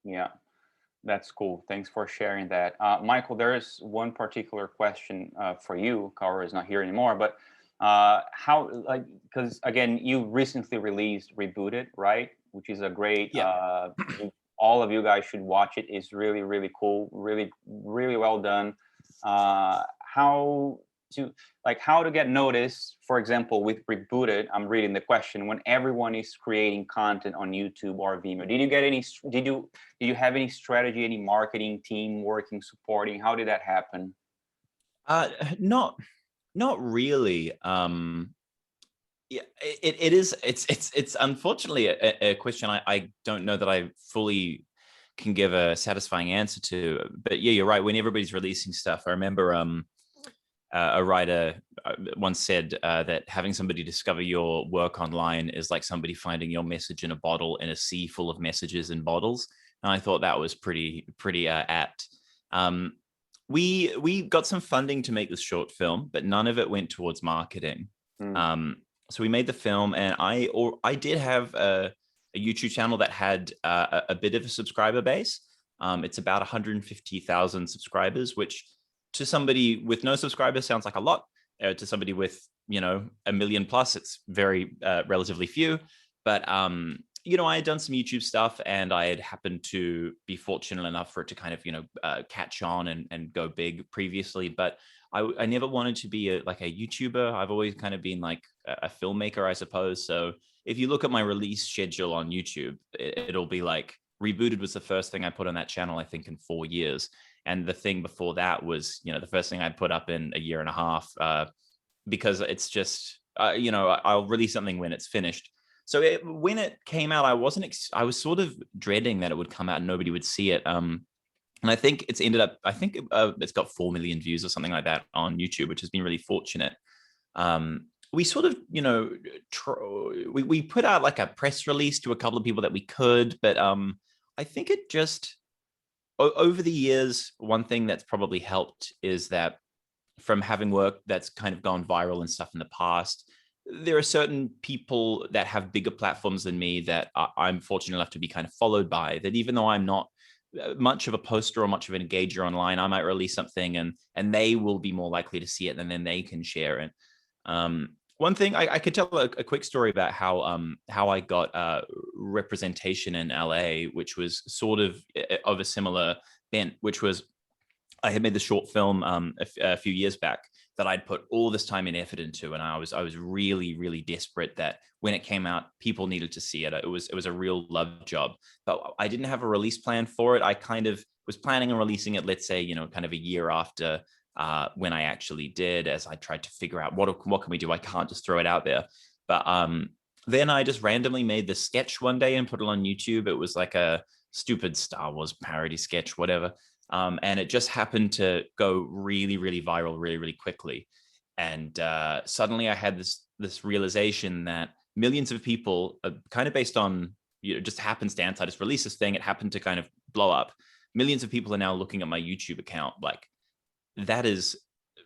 Yeah, that's cool. Thanks for sharing that. Michael, there is one particular question for you. KAORU is not here anymore, but how, like, because again, you recently released Rebooted, right? Which is a great, all of you guys should watch it. It's really, really cool, really, really well done. How to get noticed, for example, with Rebooted, I'm reading the question, when everyone is creating content on YouTube or Vimeo, did you have any strategy, any marketing team working, supporting? How did that happen? Not really. Yeah, it's unfortunately a question I don't know that I fully can give a satisfying answer to. But yeah, you're right. When everybody's releasing stuff, I remember a writer once said that having somebody discover your work online is like somebody finding your message in a bottle in a sea full of messages in bottles. And I thought that was pretty apt. We got some funding to make this short film, but none of it went towards marketing. So we made the film, and I did have a YouTube channel that had a bit of a subscriber base. It's about 150,000 subscribers, which to somebody with no subscribers sounds like a lot. To somebody with, 1 million plus, it's very relatively few. But, I had done some YouTube stuff, and I had happened to be fortunate enough for it to kind of, catch on and go big previously. But I never wanted to be a YouTuber. I've always kind of been like a filmmaker, I suppose. So if you look at my release schedule on YouTube, it'll be like Rebooted was the first thing I put on that channel, I think, in 4 years. And the thing before that was, the first thing I'd put up in a year and a half, because it's just, I'll release something when it's finished. So when it came out, I was sort of dreading that it would come out and nobody would see it. And I think it's ended up, it's got 4 million views or something like that on YouTube, which has been really fortunate. We sort of, we put out like a press release to a couple of people that we could, but I think it just, over the years, one thing that's probably helped is that from having work that's kind of gone viral and stuff in the past, there are certain people that have bigger platforms than me that I'm fortunate enough to be kind of followed by, that even though I'm not much of a poster or much of an engager online, I might release something and they will be more likely to see it, and then they can share it. One thing I could tell a quick story about how I got representation in LA, which was sort of a similar bent, which was I had made the short film a few years back that I'd put all this time and effort into, and I was really, really desperate that when it came out, people needed to see it. It was a real love job, but I didn't have a release plan for it. I kind of was planning on releasing it, let's say, kind of a year after when I actually did, as I tried to figure out what can we do. I can't just throw it out there. But then I just randomly made the sketch one day and put it on YouTube. It was like a stupid Star Wars parody sketch, whatever. And it just happened to go really, really viral really, really quickly. And suddenly I had this realization that millions of people, kind of based on, you know, just happenstance, I just released this thing, it happened to kind of blow up. Millions of people are now looking at my YouTube account. Like, that is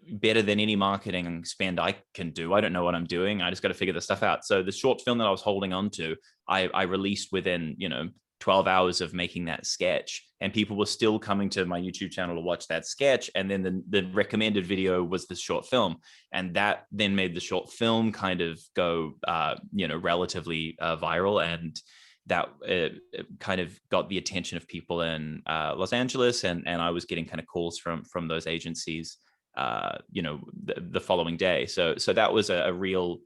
better than any marketing spend I can do. I don't know what I'm doing. I just got to figure this stuff out. So the short film that I was holding on to, I released within, 12 hours of making that sketch, and people were still coming to my YouTube channel to watch that sketch. And then the recommended video was this short film. And that then made the short film kind of go, relatively viral. And that kind of got the attention of people in Los Angeles. And I was getting kind of calls from those agencies, the following day. So that was a real,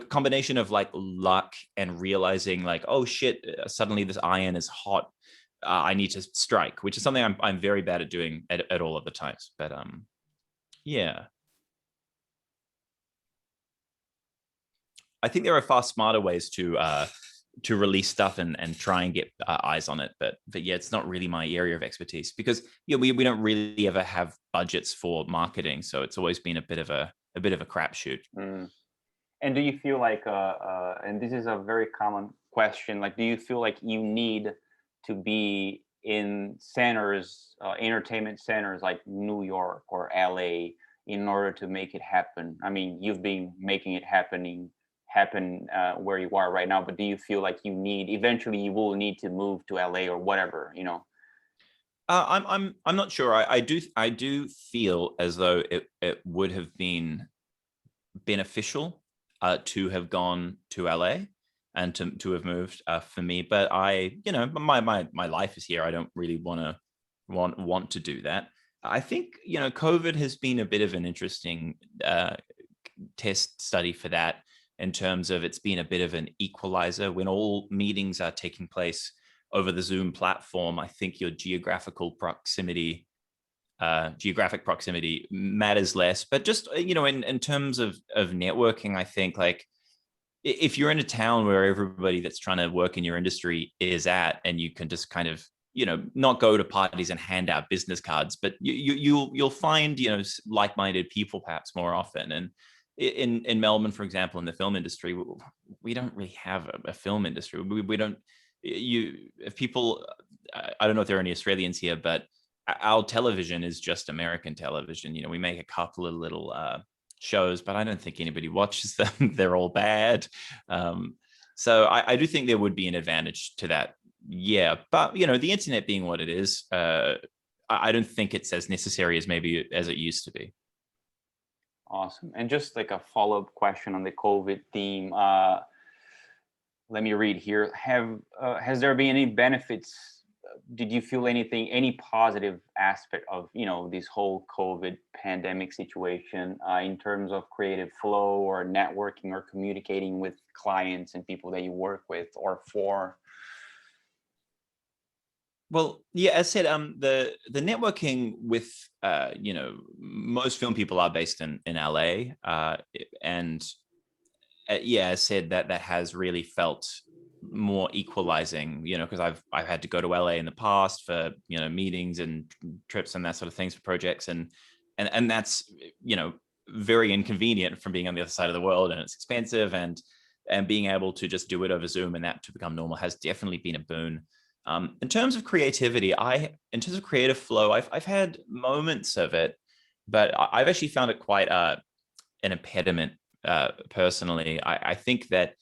combination of like luck and realizing like, oh shit, suddenly this iron is hot. I need to strike, which is something I'm very bad at doing at all of the times. But yeah. I think there are far smarter ways to release stuff and try and get eyes on it. But yeah, it's not really my area of expertise, because we don't really ever have budgets for marketing. So it's always been a bit of a crapshoot. And do you feel like, and this is a very common question, like, do you feel like you need to be in centers, entertainment centers like New York or LA in order to make it happen? I mean, you've been making it happen where you are right now, but do you feel like eventually you will need to move to LA or whatever, I'm not sure. I do feel as though it would have been beneficial to have gone to LA and to have moved for me. But my life is here. I don't really want to do that. I think, COVID has been a bit of an interesting test study for that, in terms of it's been a bit of an equalizer. When all meetings are taking place over the Zoom platform, I think your geographic proximity matters less. But just, in terms of networking, I think, like, if you're in a town where everybody that's trying to work in your industry is at, and you can just kind of, not go to parties and hand out business cards, but you'll find, like-minded people perhaps more often. And in Melbourne, for example, in the film industry, we don't really have a film industry. We don't, if people, I don't know if there are any Australians here, but our television is just American television. We make a couple of little shows, but I don't think anybody watches them. They're all bad. So I do think there would be an advantage to that. Yeah, but the internet being what it is, I don't think it's as necessary as maybe as it used to be. Awesome. And just like a follow-up question on the COVID theme, let me read here. Has there been any benefits? Did you feel any positive aspect of, this whole COVID pandemic situation in terms of creative flow or networking or communicating with clients and people that you work with or for? Well, yeah, as I said, the networking with, most film people are based in LA, and yeah, as I said, that has really felt more equalizing, because I've had to go to LA in the past for, meetings and trips and that sort of things for projects, and that's, very inconvenient from being on the other side of the world, and it's expensive, and being able to just do it over Zoom and that to become normal has definitely been a boon. In terms of creativity, in terms of creative flow, I've had moments of it, but I've actually found it quite an impediment personally. I think that,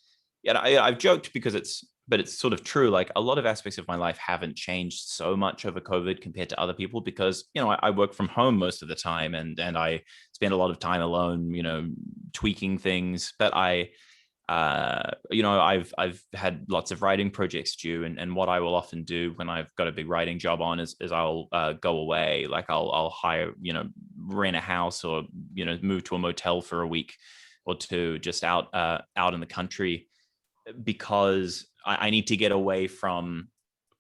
I've joked but it's sort of true. Like, a lot of aspects of my life haven't changed so much over COVID compared to other people, because, I work from home most of the time, and I spend a lot of time alone, tweaking things. But I've had lots of writing projects due, and what I will often do when I've got a big writing job on is I'll go away. Like, I'll hire, rent a house, or, move to a motel for a week or two, just out in the country, because I need to get away from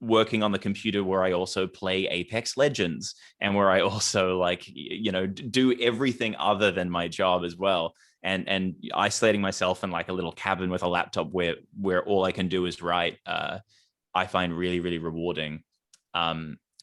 working on the computer, where I also play Apex Legends, and where I also, like, do everything other than my job as well. and isolating myself in like a little cabin with a laptop where all I can do is write, I find really, really rewarding.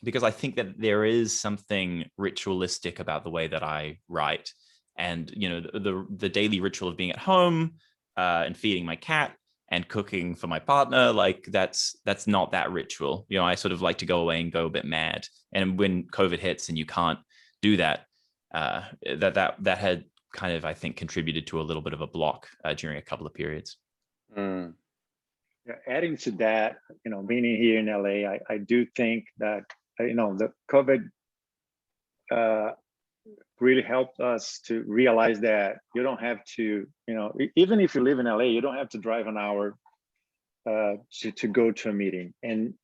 Because I think that there is something ritualistic about the way that I write. And, you know, the daily ritual of being at home and feeding my cat and cooking for my partner, like that's not that ritual. You know, I sort of like to go away and go a bit mad. And when COVID hits and you can't do that, that had kind of, I think, contributed to a little bit of a block during a couple of periods. Mm. Yeah, adding to that, you know, being here in LA, I do think that, you know, the COVID really helped us to realize that you don't have to, you know, even if you live in LA, you don't have to drive an hour to go to a meeting, and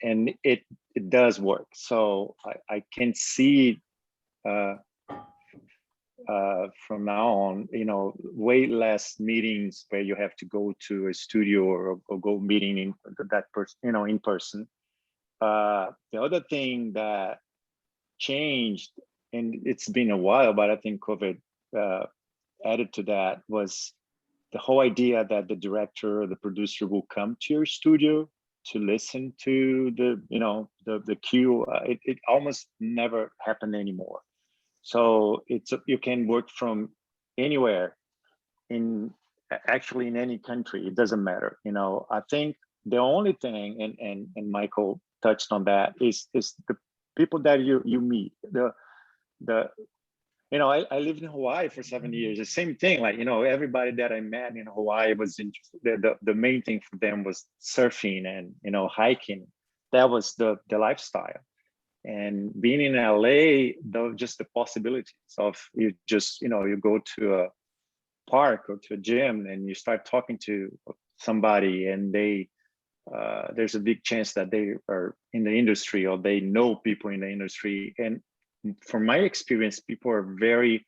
it does work. So I can see from now on, you know, way less meetings where you have to go to a studio or go meeting in that person, you know, in person. The other thing that changed, and it's been a while, but I think COVID added to that, was the whole idea that the director or the producer will come to your studio to listen to the, you know, the cue. It almost never happened anymore. So you can work from anywhere, actually in any country. It doesn't matter. You know, I think the only thing, and Michael touched on that, is the people that you meet. You know, I lived in Hawaii for 7 years. The same thing, like, you know, everybody that I met in Hawaii was interested. The main thing for them was surfing and, you know, hiking. That was the lifestyle. And being in LA, just the possibilities of, you just, you know, you go to a park or to a gym and you start talking to somebody, and there's a big chance that they are in the industry or they know people in the industry. And from my experience, people are very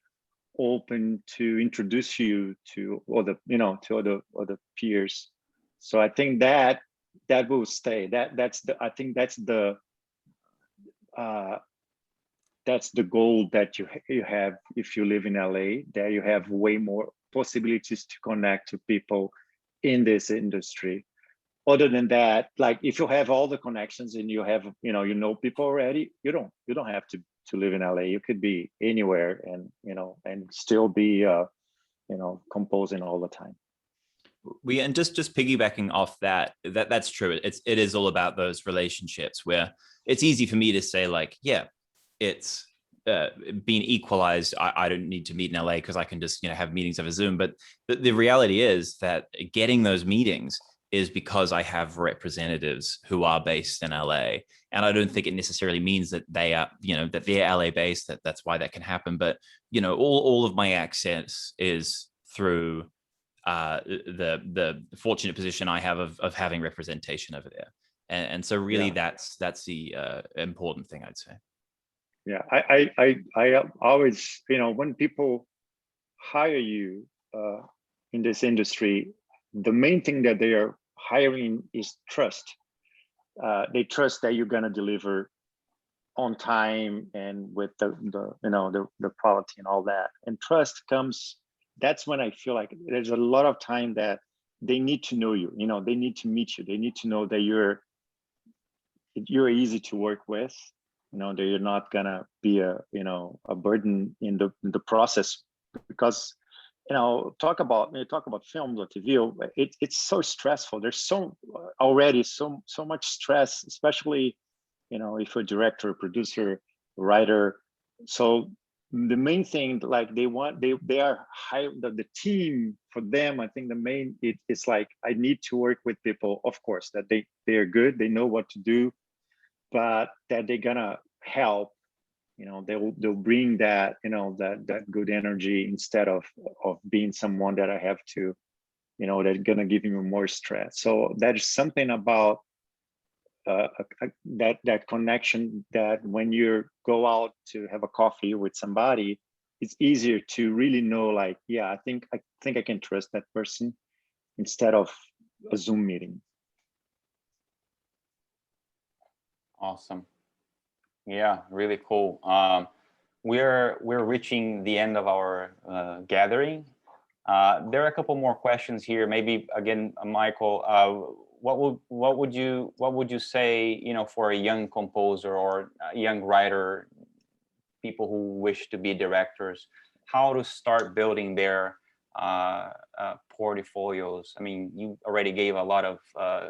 open to introduce you to other, you know, to other peers. So I think that will stay. I think that's the goal that you have if you live in LA. That you have way more possibilities to connect to people in this industry. Other than that, like, if you have all the connections and you have, you know people already, you don't have to live in LA. You could be anywhere, and, you know, and still be you know, composing all the time. And just piggybacking off that's true. It is all about those relationships, where it's easy for me to say, like, yeah, it's being equalized. I don't need to meet in LA because I can just, you know, have meetings over Zoom. But the reality is that getting those meetings is because I have representatives who are based in LA. And I don't think it necessarily means that they are, you know, that they're LA based, that's why that can happen. But, you know, all of my access is through the fortunate position I have of having representation over there. And so really, that's the important thing, I'd say. Yeah, I always, you know, when people hire you in this industry, the main thing that they are hiring is trust. They trust that you're gonna deliver on time and with the you know, the quality and all that. And trust comes. That's when I feel like there's a lot of time that they need to know you. You know, they need to meet you. They need to know that you're easy to work with. You know, that you're not gonna be a burden in the process, because, you know, talk about films or TV. It's so stressful. There's already so much stress, especially, you know, if you're a director, producer, writer. So the main thing, like, they are high, the team for them. I think the main, it's like, I need to work with people, of course, that they are good, they know what to do, but that they're gonna help. You know, they'll bring that, you know, that good energy, instead of being someone that I have to, you know, that's gonna give you more stress. So there's something about that connection, that when you go out to have a coffee with somebody, it's easier to really know, like, yeah, I think I can trust that person, instead of a Zoom meeting. Awesome. Yeah, really cool. We're reaching the end of our gathering. There are a couple more questions here. Maybe again, Michael, what would you say, for a young composer or a young writer, people who wish to be directors, how to start building their portfolios? I mean, you already gave a lot of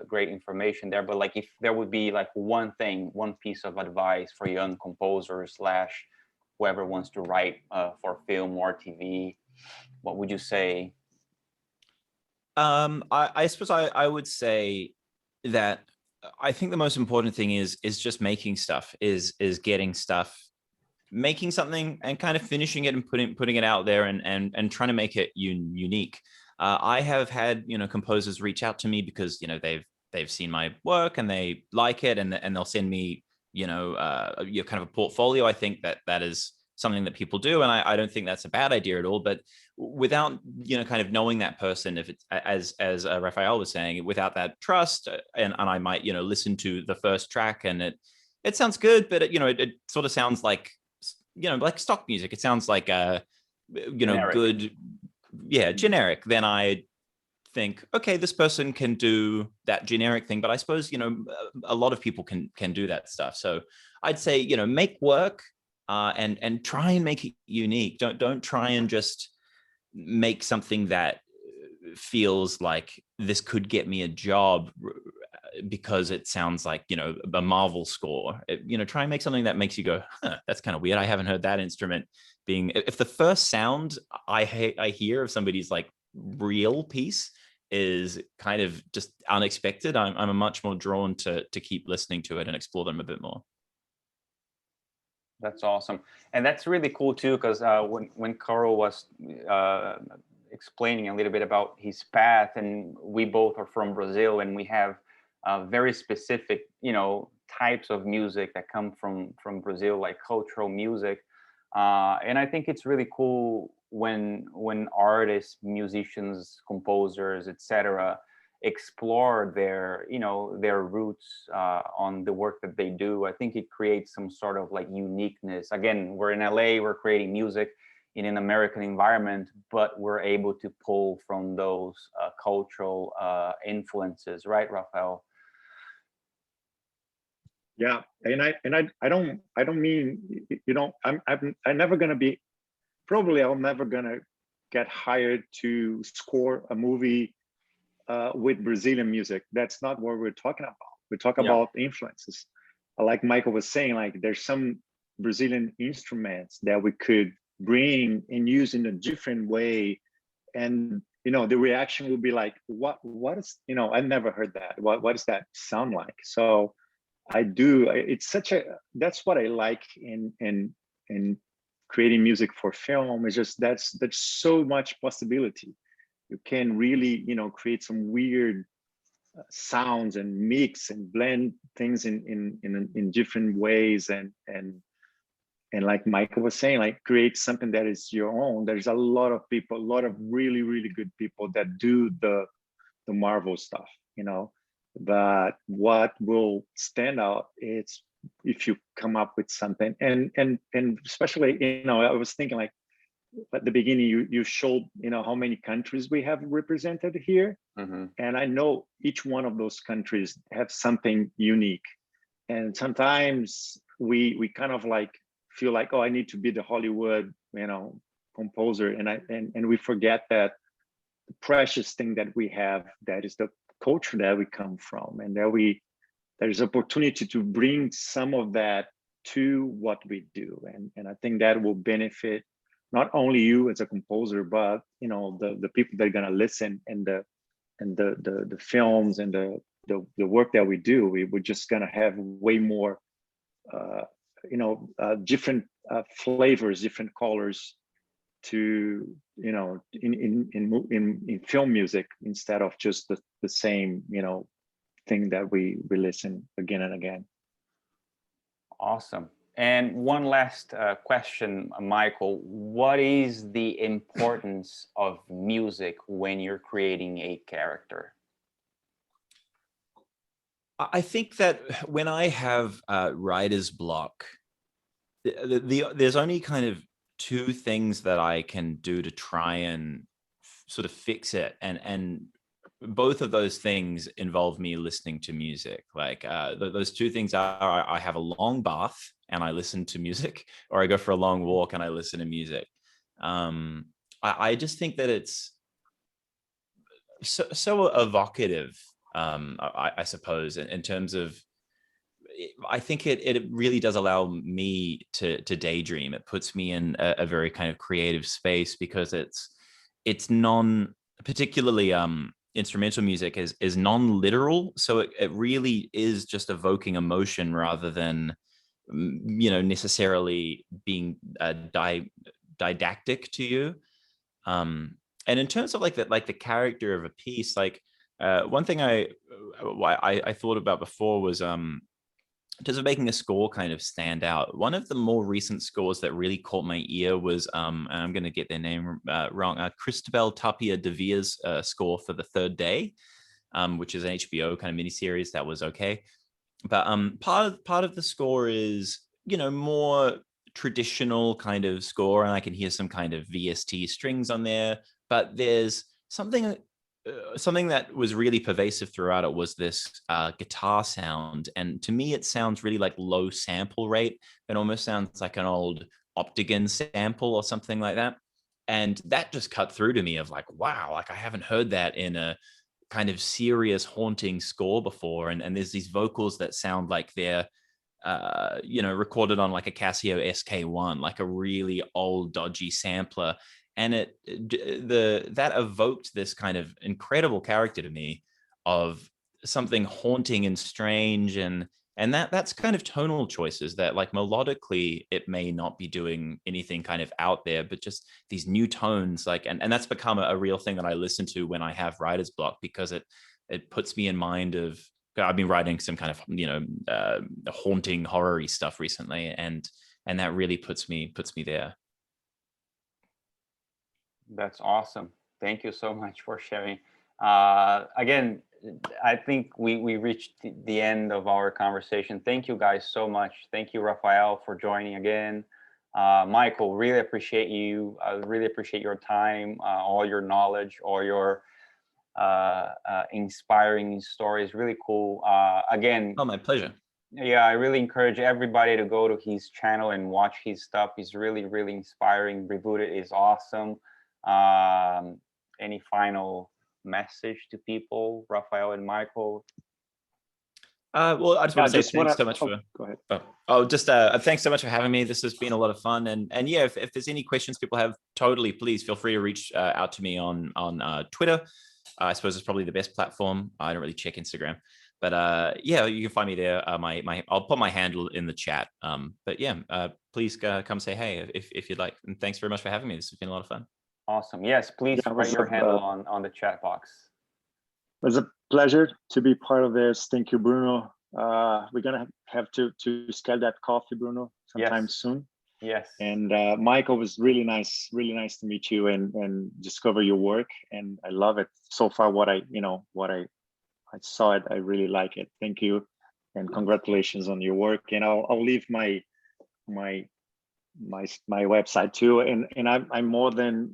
great information there, but like if there would be like one thing, one piece of advice for young composers slash whoever wants to write for film or TV, what would you say? I suppose I would say that I think the most important thing is just making stuff, is getting stuff, making something and kind of finishing it and putting it out there and trying to make it unique. I have had composers reach out to me because they've seen my work and they like it, and they'll send me kind of a portfolio. I think that is something that people do, and I don't think that's a bad idea at all. But without kind of knowing that person, if it's as Raphael was saying, without that trust, and I might listen to the first track and it sounds good, but it sort of sounds like like stock music. It sounds like Generic. good, generic. Then I think, okay, this person can do that generic thing, but I suppose a lot of people can do that stuff. So I'd say make work, and try and make it unique. Don't try and just make something that feels like this could get me a job because it sounds like a Marvel score. Try and make something that makes you go, huh, that's kind of weird. I haven't heard that instrument being. If the first sound I hear of somebody's like real piece is kind of just unexpected, I'm much more drawn to keep listening to it and explore them a bit more. That's awesome. And that's really cool too, because when KAORU was explaining a little bit about his path, and we both are from Brazil, and we have very specific, types of music that come from Brazil, like cultural music. And I think it's really cool when artists, musicians, composers, etc., explore their their roots on the work that they do. I think it creates some sort of like uniqueness. Again, we're in LA, we're creating music in an American environment, but we're able to pull from those cultural influences, right, Raphael? Yeah, and I don't mean I'm never gonna be, probably I'm never gonna get hired to score a movie with Brazilian music. That's not what we're talking about. We talk about influences. Like Michael was saying, like there's some Brazilian instruments that we could bring and use in a different way, and the reaction will be like, what is, I've never heard that. What does that sound like? So it's that's what I like in creating music for film. It's just there's so much possibility. You can really create some weird sounds and mix and blend things in different ways, and like Michael was saying, like create something that is your own. There's a lot of people, a lot of really, really good people that do the Marvel stuff, but what will stand out is if you come up with something, and especially I was thinking, like at the beginning you showed how many countries we have represented here. Mm-hmm. And I know each one of those countries have something unique, and sometimes we kind of like feel like, oh, I need to be the Hollywood composer, and we forget that the precious thing that we have, that is the culture that we come from, and that there's opportunity to bring some of that to what we do, and I think that will benefit not only you as a composer, but the people that are gonna listen, and the films and the work that we do. We're just gonna have way more different flavors, different colors to in film music, instead of just the same thing that we listen again and again. Awesome. And one last question, Michael. What is the importance of music when you're creating a character? I think that when I have writer's block, there's only kind of two things that I can do to try and sort of fix it, and both of those things involve me listening to music. Like those two things are I have a long bath and I listen to music, or I go for a long walk and I listen to music. I just think that it's so evocative, I suppose, in terms of, I think it really does allow me to daydream. It puts me in a very kind of creative space, because it's particularly instrumental music is non-literal, so it really is just evoking emotion rather than necessarily being didactic to you. And in terms of like the character of a piece, like one thing I thought about before was in terms of making a score kind of stand out. One of the more recent scores that really caught my ear was, and I'm going to get their name wrong, Cristobal Tapia de Villa's score for The Third Day, which is an HBO kind of miniseries that was okay. But part of the score is, more traditional kind of score, and I can hear some kind of VST strings on there. But there's something that was really pervasive throughout it was this guitar sound. And to me, it sounds really like low sample rate. It almost sounds like an old Optigan sample or something like that. And that just cut through to me of like, wow, like I haven't heard that in a kind of serious haunting score before. And there's these vocals that sound like they're, recorded on like a Casio SK1, like a really old dodgy sampler. And that evoked this kind of incredible character to me of something haunting and strange, and that's kind of tonal choices that, like, melodically it may not be doing anything kind of out there, but just these new tones, like, and that's become a real thing that I listen to when I have writer's block, because it puts me in mind of, I've been writing some kind of haunting horror-y stuff recently, and that really puts me there. That's awesome. Thank you so much for sharing. Again, I think we reached the end of our conversation. Thank you guys so much. Thank you, Rafael, for joining again. Michael, really appreciate you. I really appreciate your time, all your knowledge, all your inspiring stories. Really cool. Again, Oh, my pleasure. Yeah, I really encourage everybody to go to his channel and watch his stuff. He's really, really inspiring. Rebooted is awesome. Any final message to people, Rafael and Michael? Well, I just want to say thanks so much for. Go ahead. Thanks so much for having me. This has been a lot of fun, and yeah, if there's any questions people have, totally, please feel free to reach out to me on Twitter. I suppose it's probably the best platform. I don't really check Instagram, but yeah, you can find me there. I'll put my handle in the chat. But yeah, please come say hey if you'd like. And thanks very much for having me. This has been a lot of fun. Awesome. Yes, please write your handle on the chat box. It was a pleasure to be part of this. Thank you, Bruno. We're gonna have to schedule that coffee, Bruno, sometime soon. Yes. And Michael, was really nice to meet you and discover your work. And I love it so far. What I saw it, I really like it. Thank you, and congratulations on your work. And I'll leave my website too, and I'm more than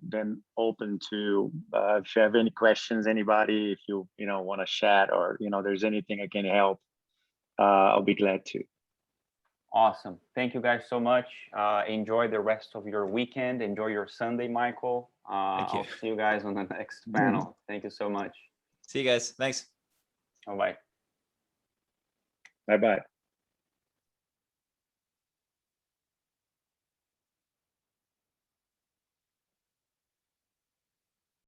open to if you have any questions, anybody, if you want to chat, or there's anything I can help, I'll be glad to. Awesome. Thank you guys so much. Enjoy the rest of your weekend. Enjoy your Sunday, Michael. Thank you. I'll see you guys on the next panel. Thank you so much. See you guys. Thanks. Bye-bye. Bye-bye.